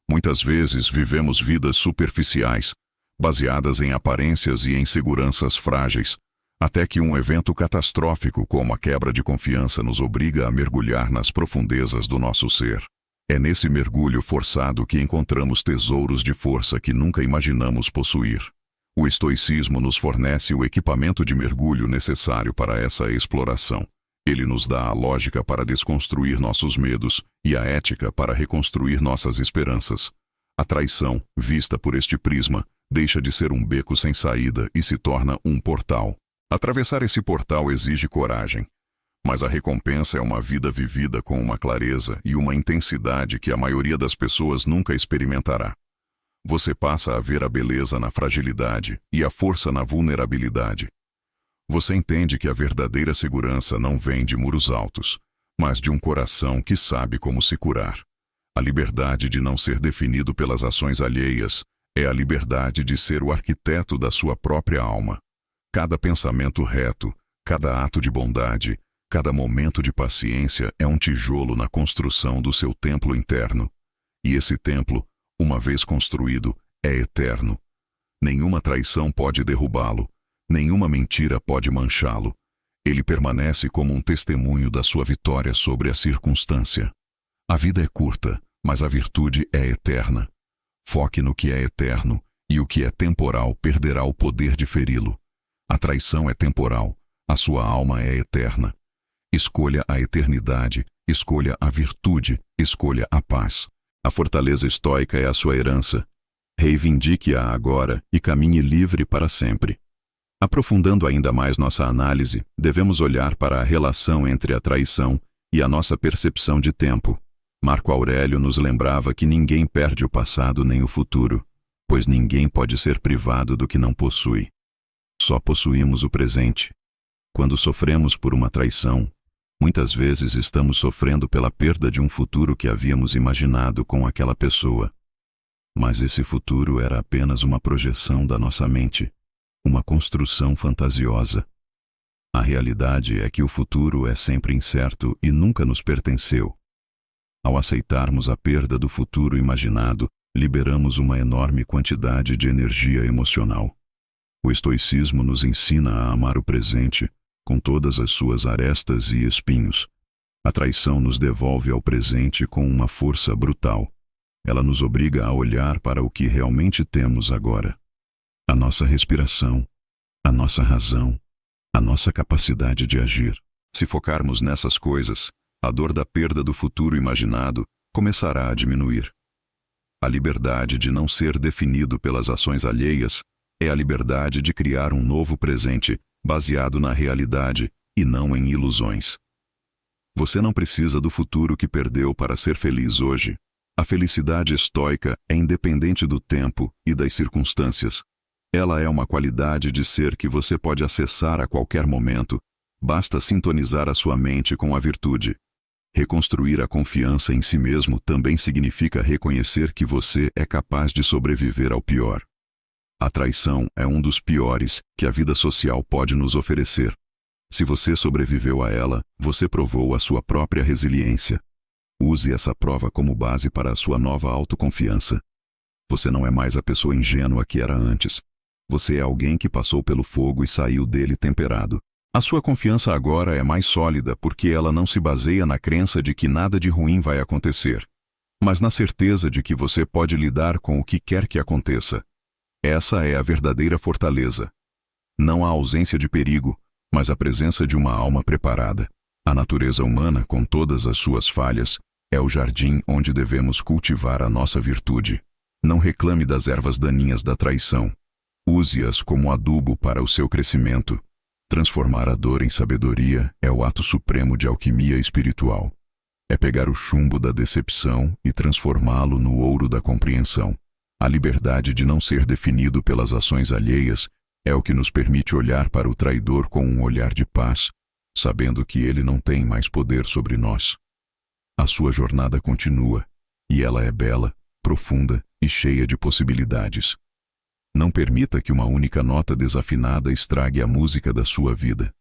Muitas vezes vivemos vidas superficiais, baseadas em aparências e em seguranças frágeis, até que um evento catastrófico como a quebra de confiança nos obriga a mergulhar nas profundezas do nosso ser. É nesse mergulho forçado que encontramos tesouros de força que nunca imaginamos possuir. O estoicismo nos fornece o equipamento de mergulho necessário para essa exploração. Ele nos dá a lógica para desconstruir nossos medos e a ética para reconstruir nossas esperanças. A traição, vista por este prisma, deixa de ser um beco sem saída e se torna um portal. Atravessar esse portal exige coragem, mas a recompensa é uma vida vivida com uma clareza e uma intensidade que a maioria das pessoas nunca experimentará. Você passa a ver a beleza na fragilidade e a força na vulnerabilidade. Você entende que a verdadeira segurança não vem de muros altos, mas de um coração que sabe como se curar. A liberdade de não ser definido pelas ações alheias é a liberdade de ser o arquiteto da sua própria alma. Cada pensamento reto, cada ato de bondade, cada momento de paciência é um tijolo na construção do seu templo interno. E esse templo, uma vez construído, é eterno. Nenhuma traição pode derrubá-lo, nenhuma mentira pode manchá-lo. Ele permanece como um testemunho da sua vitória sobre a circunstância. A vida é curta, mas a virtude é eterna. Foque no que é eterno, e o que é temporal perderá o poder de feri-lo. A traição é temporal, a sua alma é eterna. Escolha a eternidade, escolha a virtude, escolha a paz. A fortaleza estoica é a sua herança. Reivindique-a agora e caminhe livre para sempre. Aprofundando ainda mais nossa análise, devemos olhar para a relação entre a traição e a nossa percepção de tempo. Marco Aurélio nos lembrava que ninguém perde o passado nem o futuro, pois ninguém pode ser privado do que não possui. Só possuímos o presente. Quando sofremos por uma traição, muitas vezes estamos sofrendo pela perda de um futuro que havíamos imaginado com aquela pessoa. Mas esse futuro era apenas uma projeção da nossa mente, uma construção fantasiosa. A realidade é que o futuro é sempre incerto e nunca nos pertenceu. Ao aceitarmos a perda do futuro imaginado, liberamos uma enorme quantidade de energia emocional. O estoicismo nos ensina a amar o presente, com todas as suas arestas e espinhos. A traição nos devolve ao presente com uma força brutal. Ela nos obriga a olhar para o que realmente temos agora. A nossa respiração, a nossa razão, a nossa capacidade de agir. Se focarmos nessas coisas, a dor da perda do futuro imaginado começará a diminuir. A liberdade de não ser definido pelas ações alheias é a liberdade de criar um novo presente, baseado na realidade e não em ilusões. Você não precisa do futuro que perdeu para ser feliz hoje. A felicidade estoica é independente do tempo e das circunstâncias. Ela é uma qualidade de ser que você pode acessar a qualquer momento. Basta sintonizar a sua mente com a virtude. Reconstruir a confiança em si mesmo também significa reconhecer que você é capaz de sobreviver ao pior. A traição é um dos piores que a vida social pode nos oferecer. Se você sobreviveu a ela, você provou a sua própria resiliência. Use essa prova como base para a sua nova autoconfiança. Você não é mais a pessoa ingênua que era antes. Você é alguém que passou pelo fogo e saiu dele temperado. A sua confiança agora é mais sólida porque ela não se baseia na crença de que nada de ruim vai acontecer, mas na certeza de que você pode lidar com o que quer que aconteça. Essa é a verdadeira fortaleza. Não a ausência de perigo, mas a presença de uma alma preparada. A natureza humana, com todas as suas falhas, é o jardim onde devemos cultivar a nossa virtude. Não reclame das ervas daninhas da traição. Use-as como adubo para o seu crescimento. Transformar a dor em sabedoria é o ato supremo de alquimia espiritual. É pegar o chumbo da decepção e transformá-lo no ouro da compreensão. A liberdade de não ser definido pelas ações alheias é o que nos permite olhar para o traidor com um olhar de paz, sabendo que ele não tem mais poder sobre nós. A sua jornada continua, e ela é bela, profunda e cheia de possibilidades. Não permita que uma única nota desafinada estrague a música da sua vida.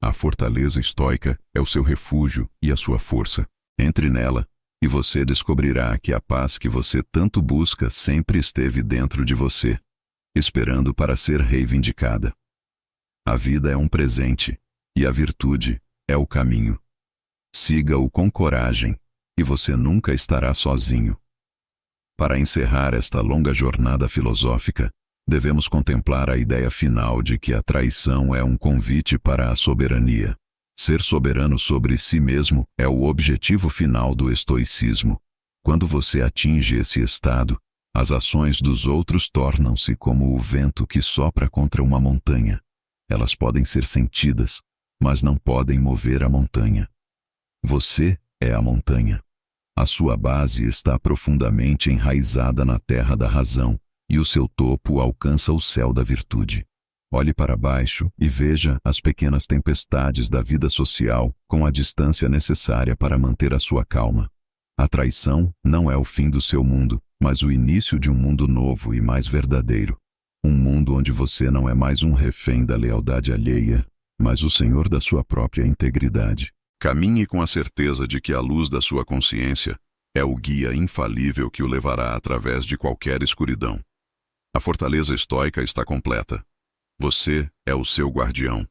A fortaleza estoica é o seu refúgio e a sua força. Entre nela, e você descobrirá que a paz que você tanto busca sempre esteve dentro de você, esperando para ser reivindicada. A vida é um presente, e a virtude é o caminho. Siga-o com coragem, e você nunca estará sozinho. Para encerrar esta longa jornada filosófica, devemos contemplar a ideia final de que a traição é um convite para a soberania. Ser soberano sobre si mesmo é o objetivo final do estoicismo. Quando você atinge esse estado, as ações dos outros tornam-se como o vento que sopra contra uma montanha. Elas podem ser sentidas, mas não podem mover a montanha. Você é a montanha. A sua base está profundamente enraizada na terra da razão, e o seu topo alcança o céu da virtude. Olhe para baixo e veja as pequenas tempestades da vida social com a distância necessária para manter a sua calma. A traição não é o fim do seu mundo, mas o início de um mundo novo e mais verdadeiro. Um mundo onde você não é mais um refém da lealdade alheia, mas o senhor da sua própria integridade. Caminhe com a certeza de que a luz da sua consciência é o guia infalível que o levará através de qualquer escuridão. A fortaleza estoica está completa. Você é o seu guardião.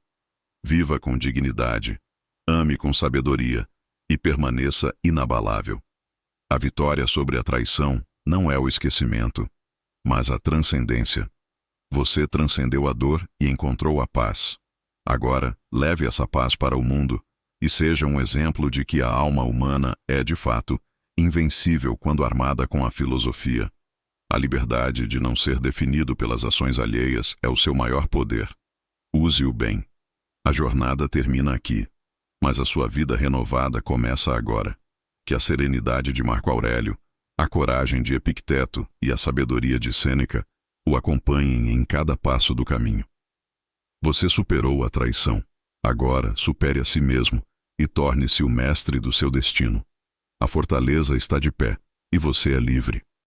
Viva com dignidade, ame com sabedoria e permaneça inabalável. A vitória sobre a traição não é o esquecimento, mas a transcendência. Você transcendeu a dor e encontrou a paz. Agora, leve essa paz para o mundo e seja um exemplo de que a alma humana é, de fato, invencível quando armada com a filosofia. A liberdade de não ser definido pelas ações alheias é o seu maior poder. Use-o bem. A jornada termina aqui, mas a sua vida renovada começa agora. Que a serenidade de Marco Aurélio, a coragem de Epicteto e a sabedoria de Sêneca o acompanhem em cada passo do caminho. Você superou a traição. Agora, supere a si mesmo e torne-se o mestre do seu destino. A fortaleza está de pé, e você é livre.